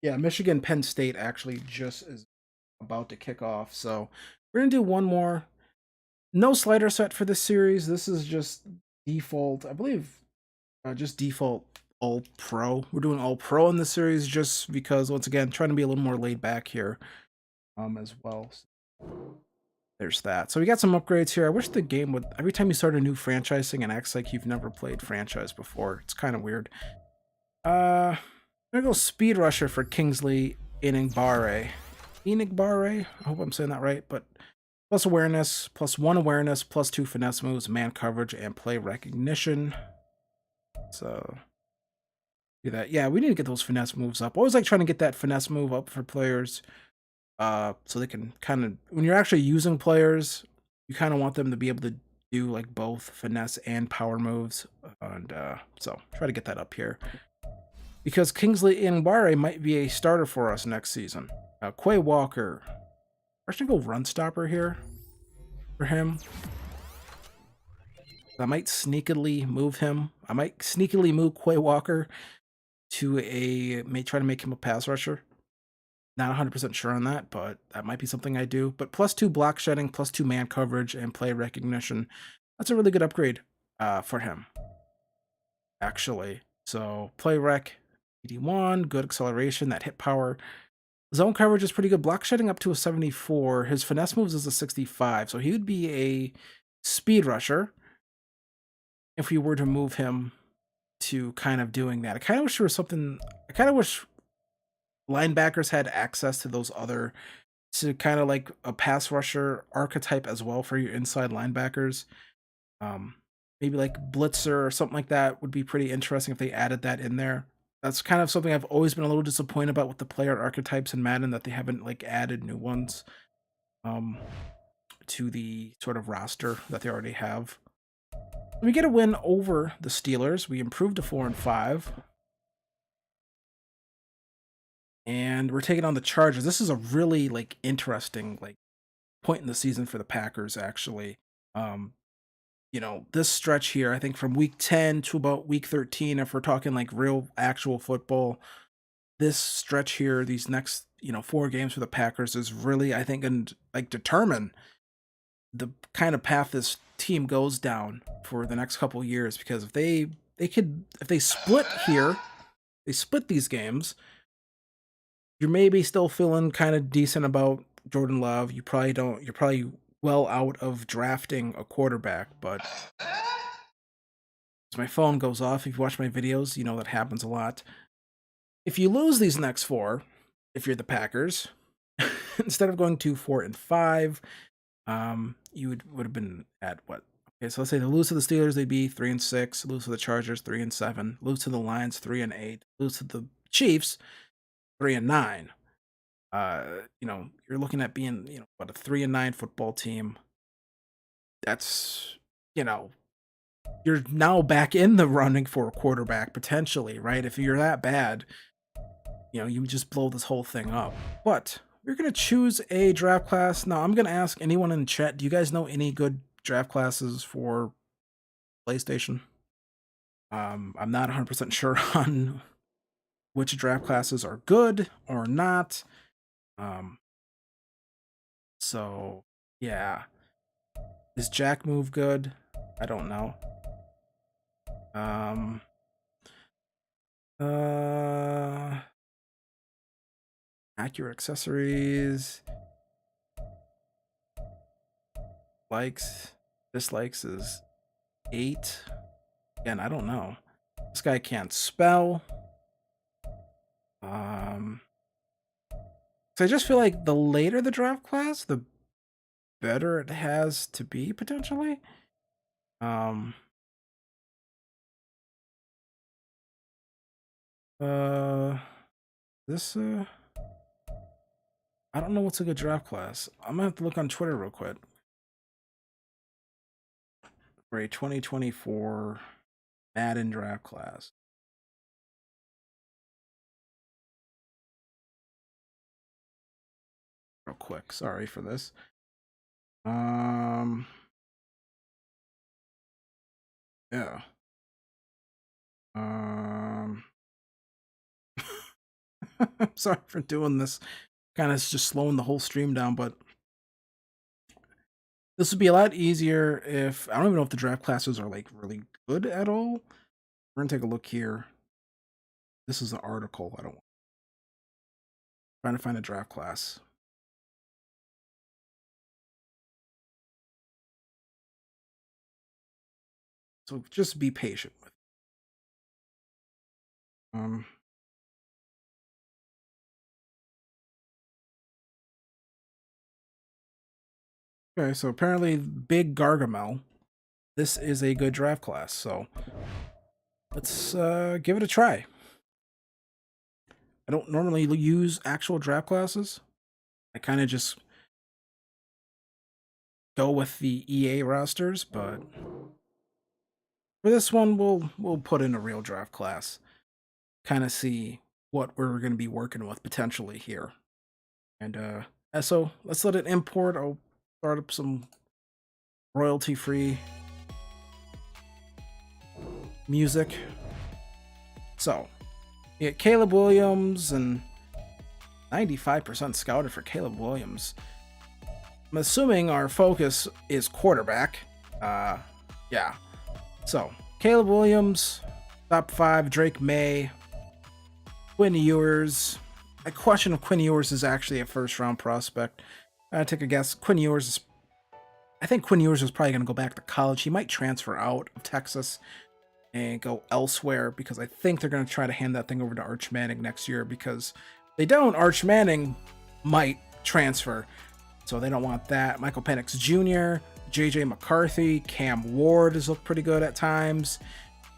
Yeah, Michigan Penn State actually just is about to kick off. So we're gonna do one more. No slider set for this series. This is just default, I believe, just default all pro. We're doing all pro in this series just because, once again, trying to be a little more laid back here, as well. So there's that. So we got some upgrades here. I wish the game would, every time you start a new franchise thing, and acts like you've never played franchise before. It's kind of weird. I'm gonna go Speed Rusher for Kingsley Inigbare. Inigbare? I hope I'm saying that right, but plus awareness, plus 1 awareness, plus 2 finesse moves, man coverage, and play recognition. So do that. Yeah, we need to get those finesse moves up. Always like trying to get that finesse move up for players. So they can kind of, when you're actually using players, you kind of want them to be able to do like both finesse and power moves. And so try to get that up here. Because Kingsley Inigbare might be a starter for us next season. Quay Walker. I'm going to go run stopper here for him. I might sneakily move him. I might sneakily move Quay Walker to try to make him a pass rusher. Not 100% sure on that, but that might be something I do. But plus 2 block shedding, plus 2 man coverage, and play recognition. That's a really good upgrade for him, actually. So play rec, 81, good acceleration, that hit power. Zone coverage is pretty good. Block shedding up to a 74. His finesse moves is a 65. So he would be a speed rusher if we were to move him to kind of doing that. I kind of wish there was something. I kind of wish linebackers had access to those other, to kind of like a pass rusher archetype as well for your inside linebackers. Maybe like blitzer or something like that would be pretty interesting if they added that in there. That's kind of something I've always been a little disappointed about with the player archetypes in Madden, that they haven't like added new ones to the sort of roster that they already have. We get a win over the Steelers. We improved to 4-5. And we're taking on the Chargers. This is a really like interesting like point in the season for the Packers, actually. This stretch here, I think from week 10 to about week 13, if we're talking like real actual football, this stretch here, these next, 4 games for the Packers is really, I think, and like determine the kind of path this team goes down for the next couple years. Because if they split here, they split these games, you're maybe still feeling kind of decent about Jordan Love. You're probably well out of drafting a quarterback, but my phone goes off. If you watch my videos, you know that happens a lot. If you lose these next 4, if you're the Packers, instead of going to 4-5, you would have been at what? Okay, so let's say they lose to the Steelers, they'd be 3-6. Lose to the Chargers, 3-7. Lose to the Lions, 3-8. Lose to the Chiefs, 3-9. You're looking at being, a 3-9 football team. That's, you're now back in the running for a quarterback potentially, right? If you're that bad, you just blow this whole thing up. But we're going to choose a draft class. Now, I'm going to ask anyone in chat, do you guys know any good draft classes for PlayStation? I'm not 100% sure on which draft classes are good or not. So, yeah. Is Jack Move good? I don't know. Accurate accessories. Likes, dislikes is 8. Again, I don't know. This guy can't spell. So I just feel like the later the draft class, the better it has to be potentially. This I don't know what's a good draft class. I'm gonna have to look on Twitter real quick for a 2024 Madden draft class. Real quick, sorry for this. Yeah. I'm sorry for doing this. Kind of just slowing the whole stream down, but this would be a lot easier if I don't even know if the draft classes are like really good at all. We're gonna take a look here. This is the article. I don't trying to find a draft class. So just be patient with. Um. Okay, so apparently Big Gargamel. This is a good draft class, so let's give it a try. I don't normally use actual draft classes. I kind of just go with the EA rosters, but for this one, we'll put in a real draft class. Kind of see what we're going to be working with potentially here. And so let's let it import. I'll start up some royalty-free music. So, you get Caleb Williams and 95% scouted for Caleb Williams. I'm assuming our focus is quarterback. Yeah. So, Caleb Williams, top 5, Drake May, Quinn Ewers. I question if Quinn Ewers is actually a first-round prospect. I take a guess. I think Quinn Ewers is probably going to go back to college. He might transfer out of Texas and go elsewhere because I think they're going to try to hand that thing over to Arch Manning next year because if they don't, Arch Manning might transfer. So they don't want that. Michael Penix Jr., JJ McCarthy, Cam Ward has looked pretty good at times.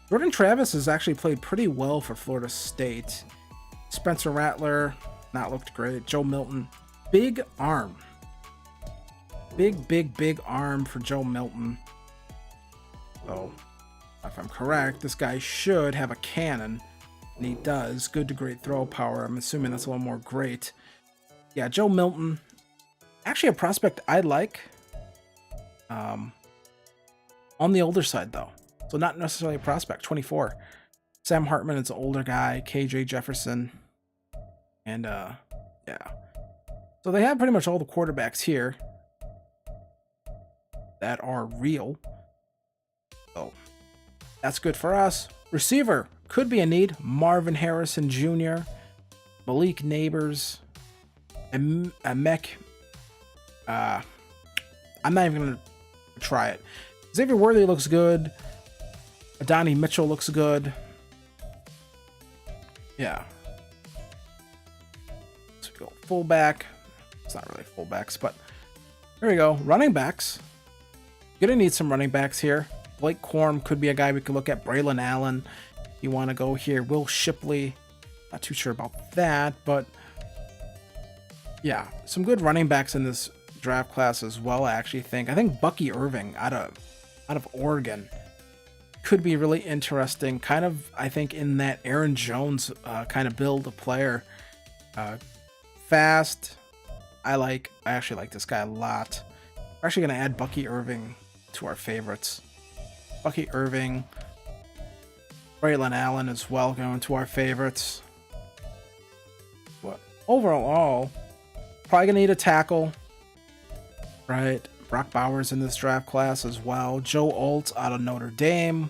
Jordan Travis has actually played pretty well for Florida State. Spencer Rattler, not looked great. Joe Milton, big arm. Big arm for Joe Milton. So, if I'm correct, this guy should have a cannon. And he does. Good to great throw power. I'm assuming that's a little more great. Yeah, Joe Milton. Actually a prospect I like. On the older side, though. So not necessarily a prospect. 24. Sam Hartman is an older guy. KJ Jefferson. And, yeah. So they have pretty much all the quarterbacks here that are real. So that's good for us. Receiver could be a need. Marvin Harrison Jr., Malik Neighbors, and Amek. I'm not even going to try it. Xavier Worthy looks good. Adonai Mitchell looks good. Yeah. So we go fullback. It's not really fullbacks, but there we go. Running backs. Gonna need some running backs here. Blake Corum could be a guy we could look at. Braylon Allen. You want to go here. Will Shipley. Not too sure about that, but yeah, some good running backs in this draft class as well. I actually think. I think Bucky Irving out of Oregon could be really interesting. Kind of, I think, in that Aaron Jones kind of build a player. Fast. I actually like this guy a lot. We're actually gonna add Bucky Irving to our favorites. Bucky Irving, Braylon Allen as well going to our favorites. But overall, probably gonna need a tackle, right? Brock Bowers in this draft class as well. Joe Alt out of Notre Dame.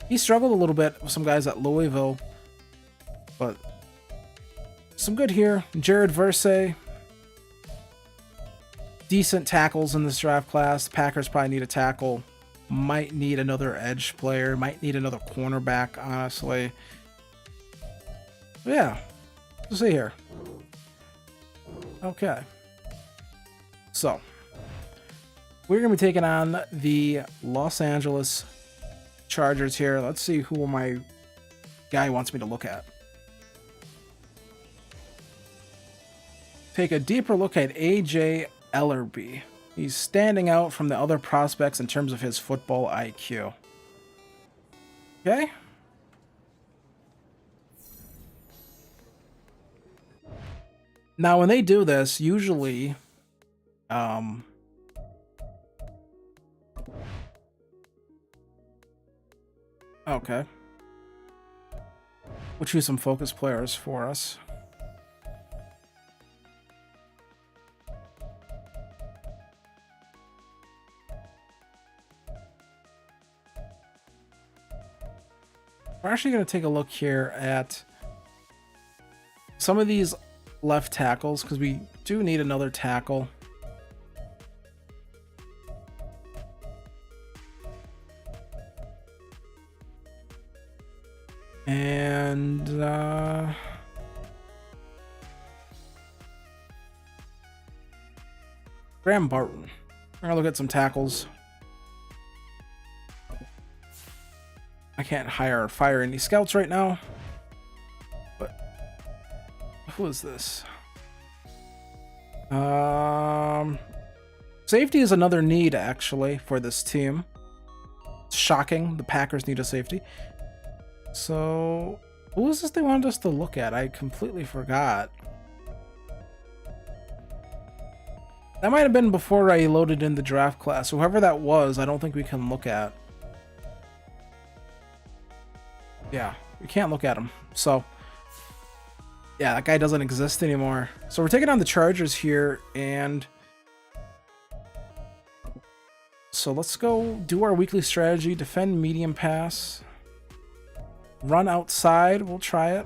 He struggled a little bit with some guys at Louisville, but some good here. Jared Verse. Decent tackles in this draft class. The Packers probably need a tackle. Might need another edge player. Might need another cornerback, honestly. But yeah. Let's see here. Okay. So, we're going to be taking on the Los Angeles Chargers here. Let's see who my guy wants me to look at. Take a deeper look at AJ Ellerby. He's standing out from the other prospects in terms of his football IQ. Okay. Now, when they do this, usually, okay. We'll choose some focus players for us. We're actually going to take a look here at some of these left tackles because we do need another tackle. And Graham Barton. We're gonna look at some tackles. I can't hire or fire any scouts right now. But who is this? Safety is another need actually for this team. It's shocking. The Packers need a safety. So, who is this they wanted us to look at? I completely forgot. That might have been before I loaded in the draft class. Whoever that was, I don't think we can look at. Yeah, we can't look at him. So, yeah, that guy doesn't exist anymore. So we're taking on the Chargers here, and so let's go do our weekly strategy. Defend medium pass. Run outside, we'll try it.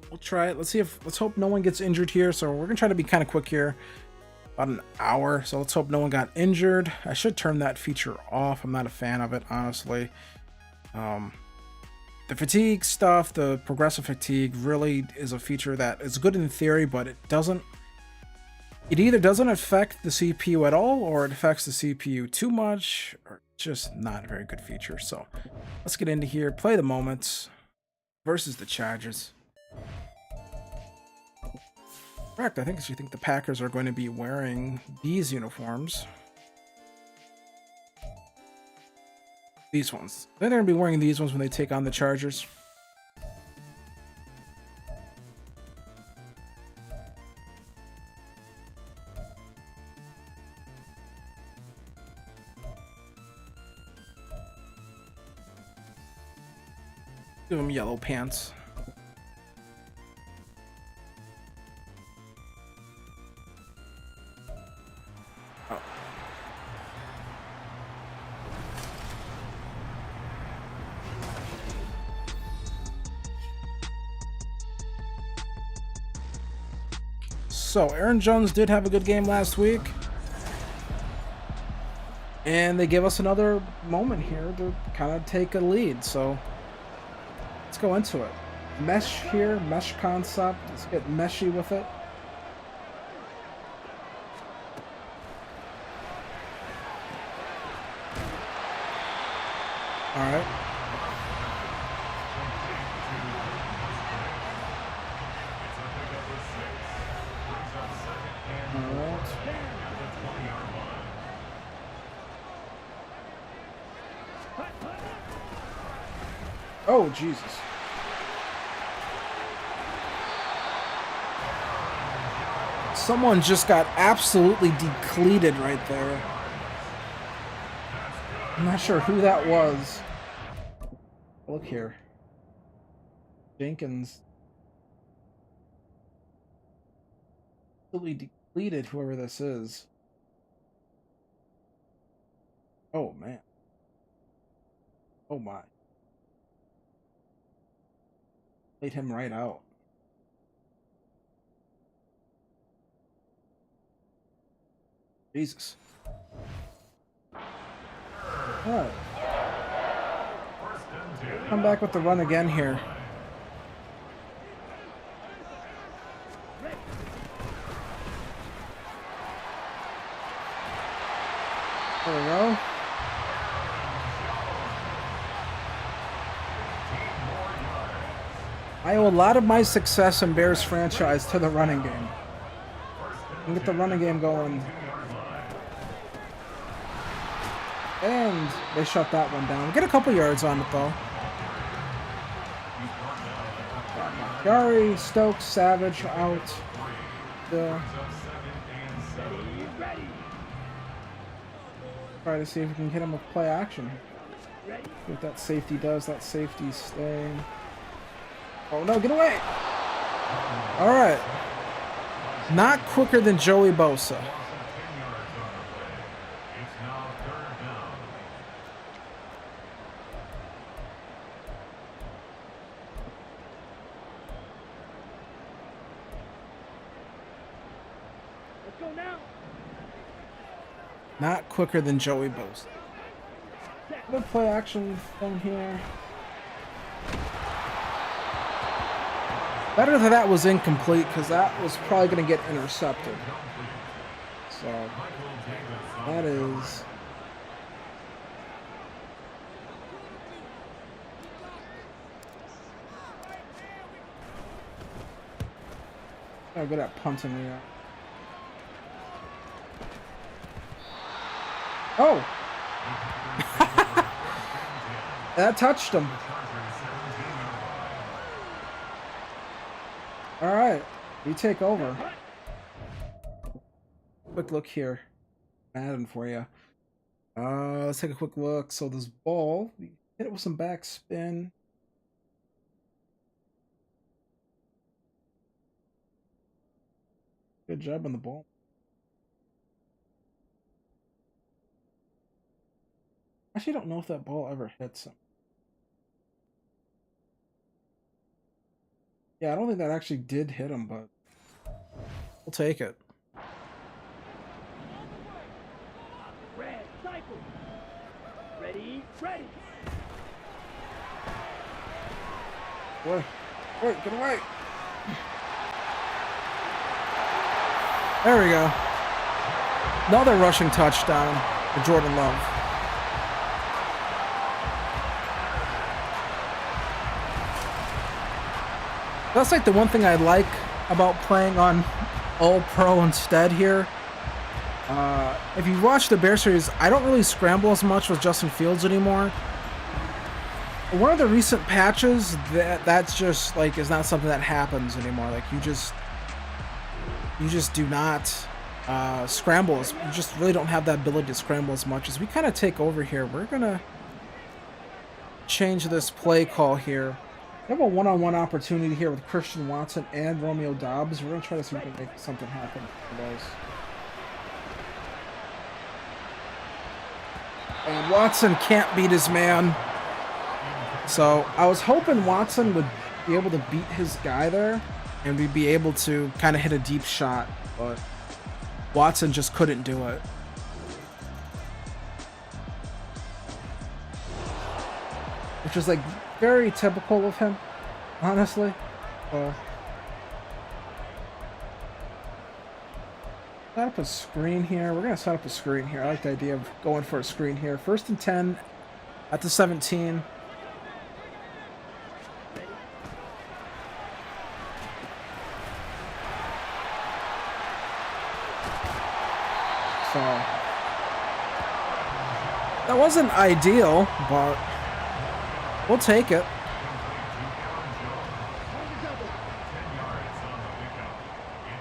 We'll try it. Let's hope no one gets injured here. So we're gonna try to be kind of quick here. About an hour. So let's hope no one got injured. I should turn that feature off. I'm not a fan of it, honestly. The fatigue stuff, the progressive fatigue really is a feature that is good in theory, but it either doesn't affect the CPU at all, or it affects the CPU too much, or just not a very good feature. So let's get into here, play the moments versus the Chargers. Correct, I think you think the Packers are going to be wearing these uniforms. These ones. I think they're going to be wearing these ones when they take on the Chargers. Give them yellow pants. Oh. So Aaron Jones did have a good game last week. And they give us another moment here to kind of take a lead. So let's go into it. Mesh here, mesh concept. Let's get meshy with it. All right. Oh, Jesus. Someone just got absolutely depleted right there. I'm not sure who that was. Look here. Jenkins. Absolutely depleted, whoever this is. Oh, man. Oh, my. Laid him right out. Jesus. Alright. Come back with the run again here. There we go. I owe a lot of my success in Bears franchise to the running game. And get the running game going. And they shut that one down. Get a couple yards on it though. Gary, Stokes, Savage out. Try to see if we can hit him with play action. See what that safety does. That safety's staying. Oh no, get away! Alright. Not quicker than Joey Bosa. Not quicker than Joey Bosa. Good play action from here. Better that was incomplete because that was probably going to get intercepted. So that is. Oh, good at punting me out. Oh! That touched him. All right, we take over. Quick look here, Madden for you. Let's take a quick look. So this ball, we hit it with some backspin. Good job on the ball. Actually, don't know if that ball ever hits him. Yeah, I don't think that actually did hit him, but we'll take it. Red, cycle. Ready, ready. Boy, wait, get away. There we go. Another rushing touchdown for Jordan Love. That's like the one thing I like about playing on All Pro instead here. If you watch the Bear series, I don't really scramble as much with Justin Fields anymore. One of the recent patches, that's just like is not something that happens anymore. Like you just do not scramble. You just really don't have that ability to scramble as much. As we kind of take over here, we're gonna change this play call here. We have a one-on-one opportunity here with Christian Watson and Romeo Doubs. We're gonna try to see if we can make something happen for those. And Watson can't beat his man. So I was hoping Watson would be able to beat his guy there and we'd be able to kind of hit a deep shot, but Watson just couldn't do it. Which is like very typical of him, honestly. Set up a screen here. We're gonna set up a screen here. I like the idea of going for a screen here. 1st and 10 at the 17. So that wasn't ideal, but we'll take it.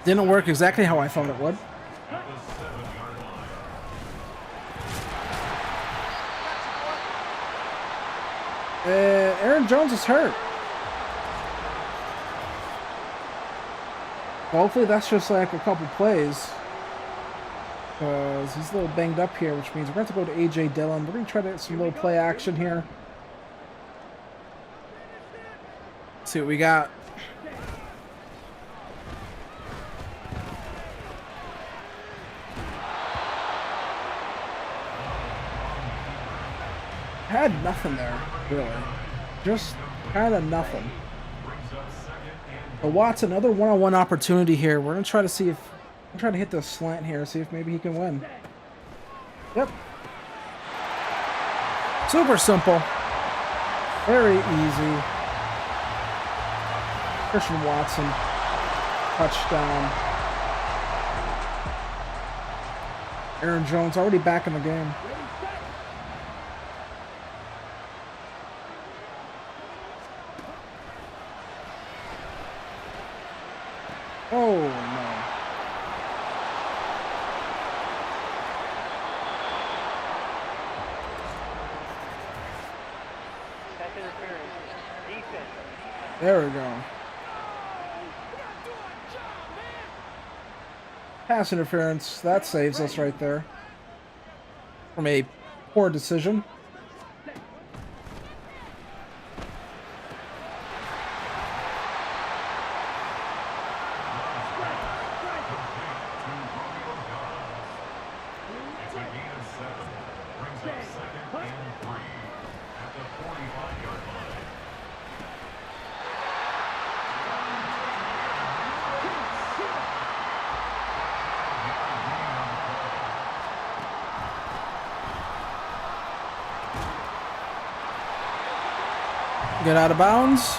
Didn't work exactly how I thought it would. Aaron Jones is hurt. Hopefully that's just like a couple plays. Because he's a little banged up here, which means we're going to have to go to A.J. Dillon. We're going to try to get some little play action here. Let's see what we got. Had nothing there, really. Just kind of nothing. But Watson, another one-on-one opportunity here. We're going to try to see if... I'm trying to hit the slant here, see if maybe he can win. Yep. Super simple. Very easy. Christian Watson. Touchdown. Aaron Jones already back in the game. Oh, no. There we go. Pass interference. That saves us right there from a poor decision. Get out of bounds.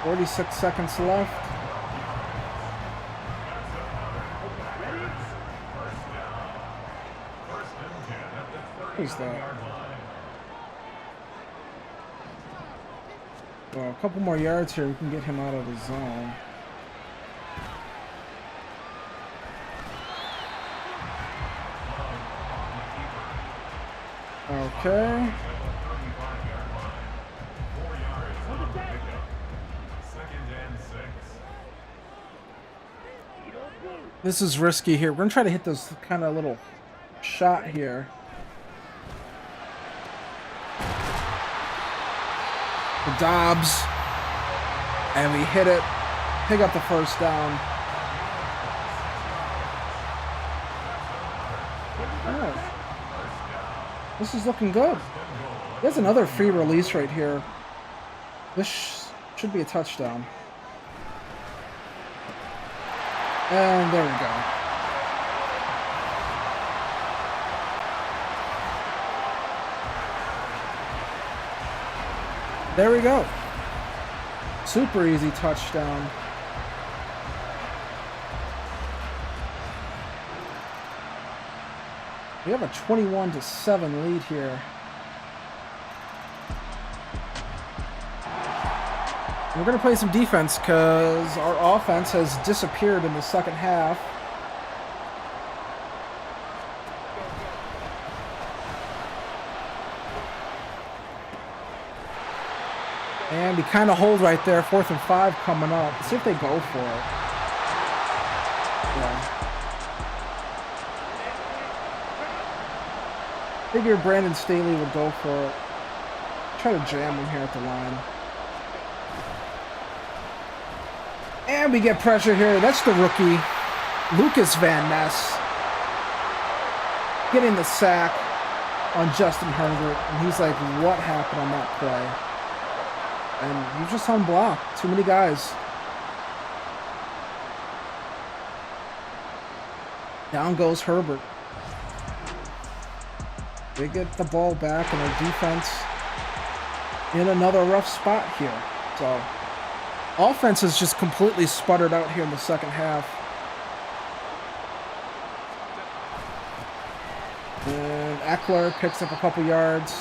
46 seconds left. Who's that? Well, a couple more yards here, we can get him out of the zone. Okay. This is risky here. We're gonna try to hit this kind of little shot here. The Dobbs, and we hit it, pick up the first down. Oh, this is looking good. There's another free release right here. This should be a touchdown. And there we go. There we go. Super easy touchdown. We have a 21-7 lead here. We're going to play some defense because our offense has disappeared in the second half. And we kind of hold right there, 4th and 5 coming up. Let's see if they go for it. Yeah. Figured Brandon Staley would go for it. Try to jam him here at the line. And we get pressure here. That's the rookie, Lucas Van Ness, getting the sack on Justin Herbert. And he's like, what happened on that play? And you just unblocked. Too many guys. Down goes Herbert. They get the ball back, and our defense in another rough spot here. So, offense is just completely sputtered out here in the second half. And Eckler picks up a couple yards.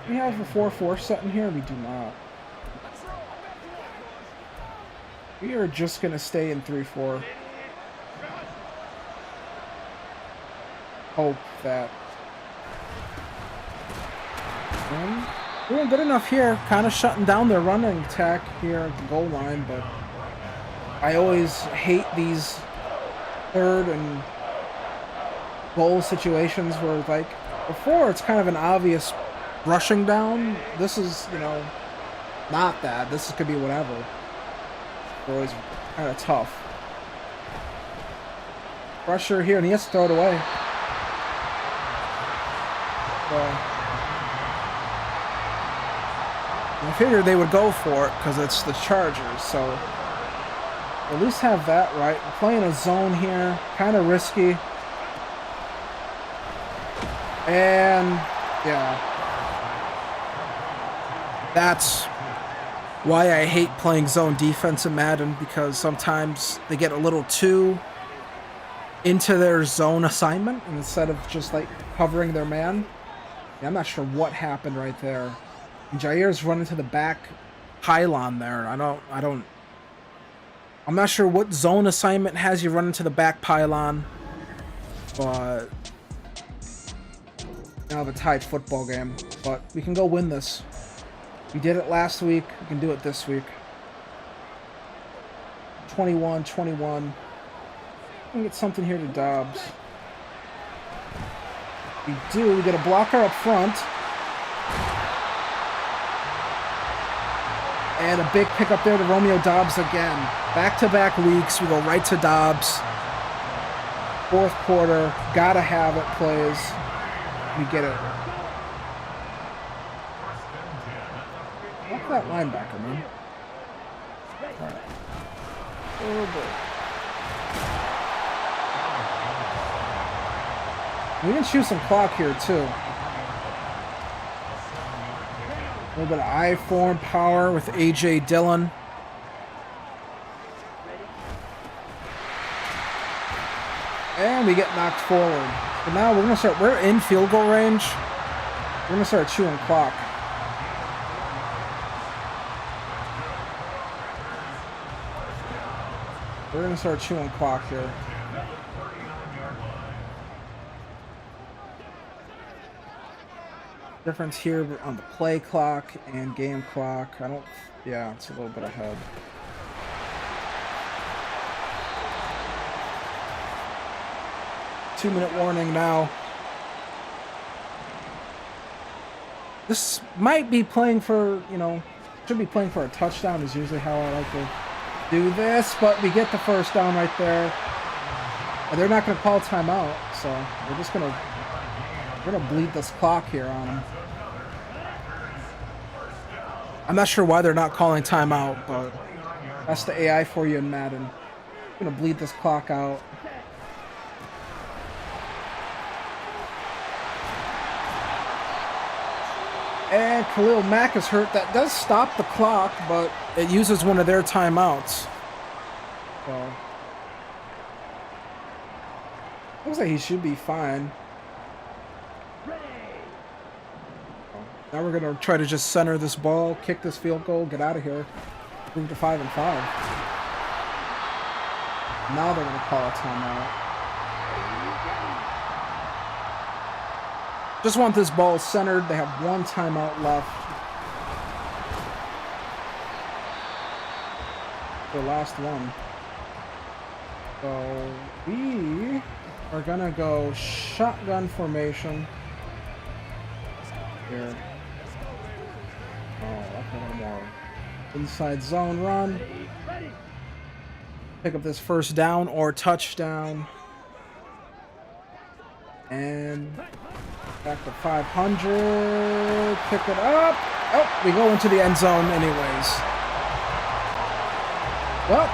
We have a 4-4 set in here. We do not. We are just going to stay in 3-4. Hope that. Doing good enough here. Kind of shutting down their running attack here at the goal line, but I always hate these 3rd and goal situations where, like, before it's kind of an obvious rushing down. This is, you know, not that. This could be whatever. It's always kind of tough. Pressure here, and he has to throw it away. So, I figured they would go for it because it's the Chargers, so at least have that right. We're playing a zone here, kind of risky. And, yeah. That's why I hate playing zone defense in Madden, because sometimes they get a little too into their zone assignment instead of just like covering their man. Yeah, I'm not sure what happened right there. And Jair's running to the back pylon there. I'm not sure what zone assignment has you running to the back pylon, but now have a tied football game. But we can go win this. We did it last week. We can do it this week. 21-21. We can get something here to Dobbs. We do. We get a blocker up front. And a big pick up there to Romeo Dobbs again. Back-to-back weeks. We go right to Dobbs. 4th quarter. Gotta have it plays. We get it. Look that linebacker, man. All right. Oh, boy. We can choose some clock here too. A little bit of I-form power with A.J. Dillon. And we get knocked forward. But now we're gonna start. We're in field goal range. We're gonna start chewing clock. We're gonna start chewing clock here. Difference here on the play clock and game clock. I don't. Yeah, it's a little bit ahead. Two-minute warning now. This might be playing for, you know, should be playing for a touchdown is usually how I like to do this, but we get the first down right there. And they're not going to call timeout, so we're gonna bleed this clock here on them. I'm not sure why they're not calling timeout, but that's the AI for you in Madden. I'm gonna bleed this clock out. And Khalil Mack is hurt. That does stop the clock, but it uses one of their timeouts. So looks like he should be fine. Now we're gonna try to just center this ball, kick this field goal, get out of here, move to 5-5. Now they're gonna call a timeout. Just want this ball centered. They have one timeout left. The last one. So we are gonna go shotgun formation here. Oh, that's a little more inside zone run. Pick up this first down or touchdown. And back to 500. Pick it up. Oh, we go into the end zone anyways. Well,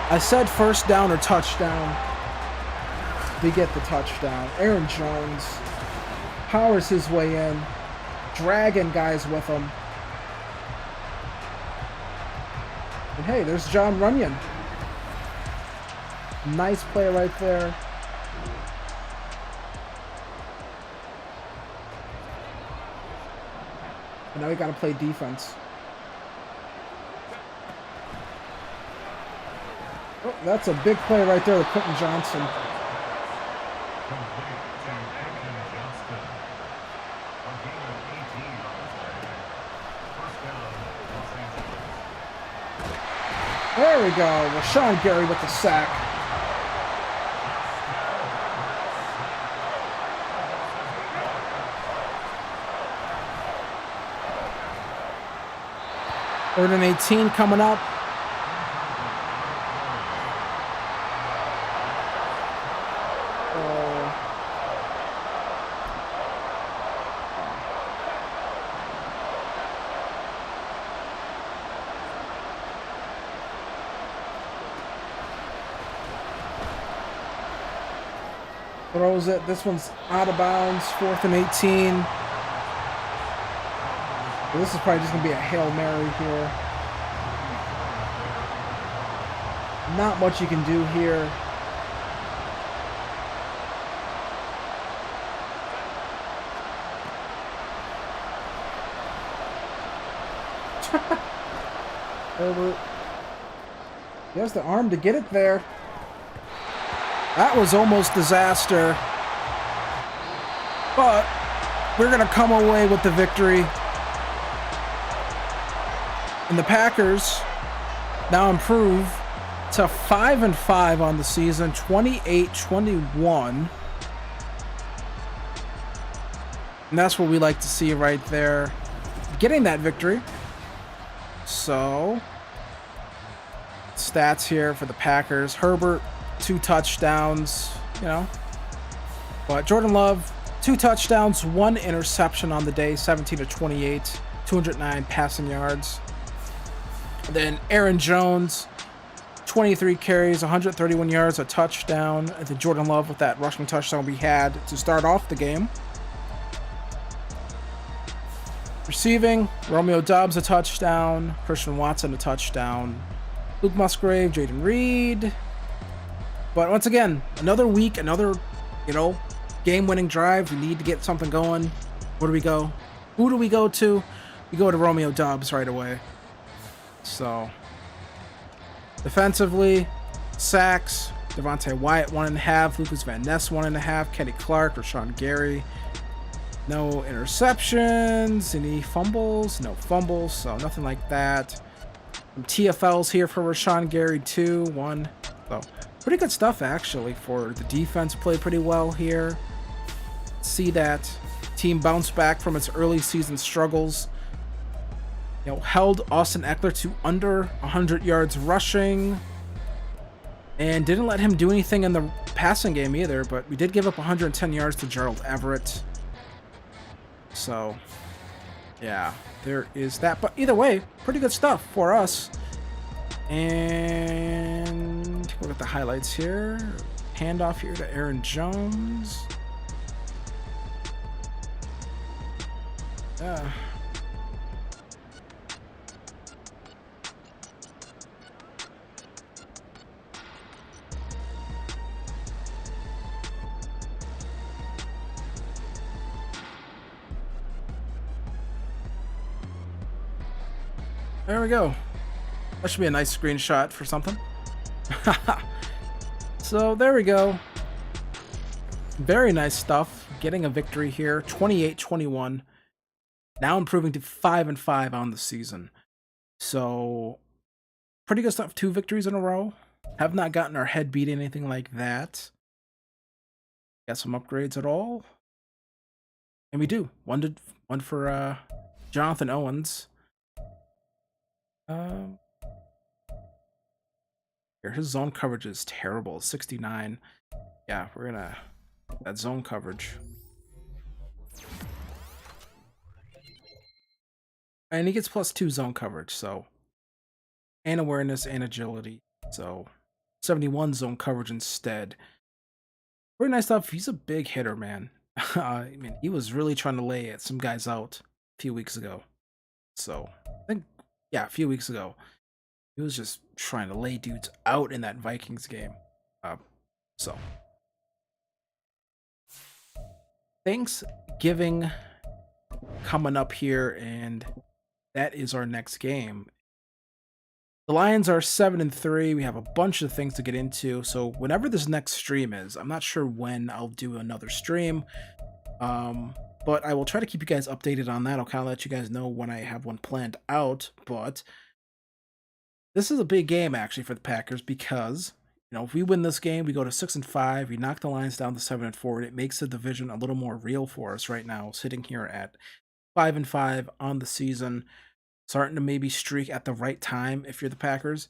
I said first down or touchdown. We get the touchdown. Aaron Jones powers his way in, dragging guys with him. And hey, there's John Runyon. Nice play right there. And now we got to play defense. Oh, that's a big play right there with Quentin Johnson. There we go. Rashawn Gary with the sack. Third and 18 coming up. Throws it. This one's out of bounds. 4th and 18. Well, this is probably just going to be a Hail Mary here. Not much you can do here. Herbert. He has the arm to get it there. That was almost disaster. But we're going to come away with the victory. And the Packers now improve to 5-5 on the season, 28-21. And that's what we like to see right there. Getting that victory. So, stats here for the Packers. Herbert, 2 touchdowns, you know. But Jordan Love, 2 touchdowns, 1 interception on the day, 17-28, 209 passing yards. Then Aaron Jones, 23 carries, 131 yards, a touchdown. And then Jordan Love with that rushing touchdown we had to start off the game. Receiving, Romeo Doubs a touchdown, Christian Watson a touchdown, Luke Musgrave, Jaden Reed. But once again, another week, another, game-winning drive. We need to get something going. Where do we go? Who do we go to? We go to Romeo Doubs right away. So, defensively, sacks, Devontae Wyatt 1.5, Lucas Van Ness 1.5, Kenny Clark, Rashawn Gary. No interceptions, any fumbles, no fumbles, so nothing like that. Some TFLs here for Rashawn Gary, 2, 1. So pretty good stuff actually for the defense. Played pretty well here. See that team bounce back from its early season struggles. Held Austin Eckler to under 100 yards rushing. And didn't let him do anything in the passing game either, but we did give up 110 yards to Gerald Everett. So, yeah, there is that. But either way, pretty good stuff for us. And look at the highlights here. Handoff here to Aaron Jones. Yeah. There we go. That should be a nice screenshot for something. So there we go. Very nice stuff. Getting a victory here. 28-21. Now improving to 5-5 on the season. So pretty good stuff. 2 victories in a row. Have not gotten our head beat, anything like that. Got some upgrades at all. And we do. One for Jonathan Owens. Here, his zone coverage is terrible. 69. Yeah, we're gonna that zone coverage. And he gets +2 zone coverage, so, and awareness and agility. So 71 zone coverage instead. Very nice stuff. He's a big hitter, man. I mean, he was really trying to lay some guys out a few weeks ago. So I think, yeah, a few weeks ago, he was just trying to lay dudes out in that Vikings game. So Thanksgiving coming up here, and that is our next game. The Lions are 7-3. We have a bunch of things to get into. So whenever this next stream is, I'm not sure when I'll do another stream. But I will try to keep you guys updated on that. I'll kind of let you guys know when I have one planned out. But this is a big game actually for the Packers because, if we win this game, we go to 6-5. We knock the Lions down to 7-4. And it makes the division a little more real for us right now, sitting here at 5-5 on the season. Starting to maybe streak at the right time if you're the Packers.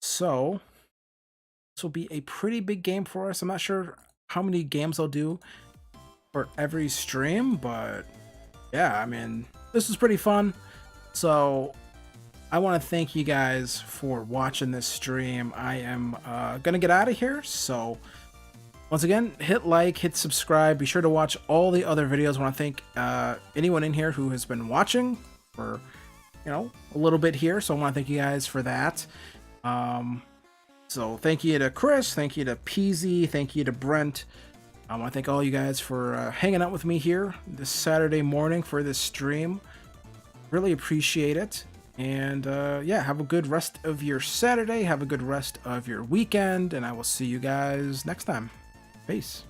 So this will be a pretty big game for us. I'm not sure how many games I'll do for every stream, but yeah, I mean, this is pretty fun. So I want to thank you guys for watching this stream. I am gonna get out of here. So once again, hit like, hit subscribe. Be sure to watch all the other videos. I want to thank anyone in here who has been watching for a little bit here, so I want to thank you guys for that. So thank you to Chris, thank you to Peasy, thank you to Brent. I want to thank all you guys for hanging out with me here this Saturday morning for this stream. Really appreciate it. And yeah, have a good rest of your Saturday, have a good rest of your weekend, and I will see you guys next time. Peace.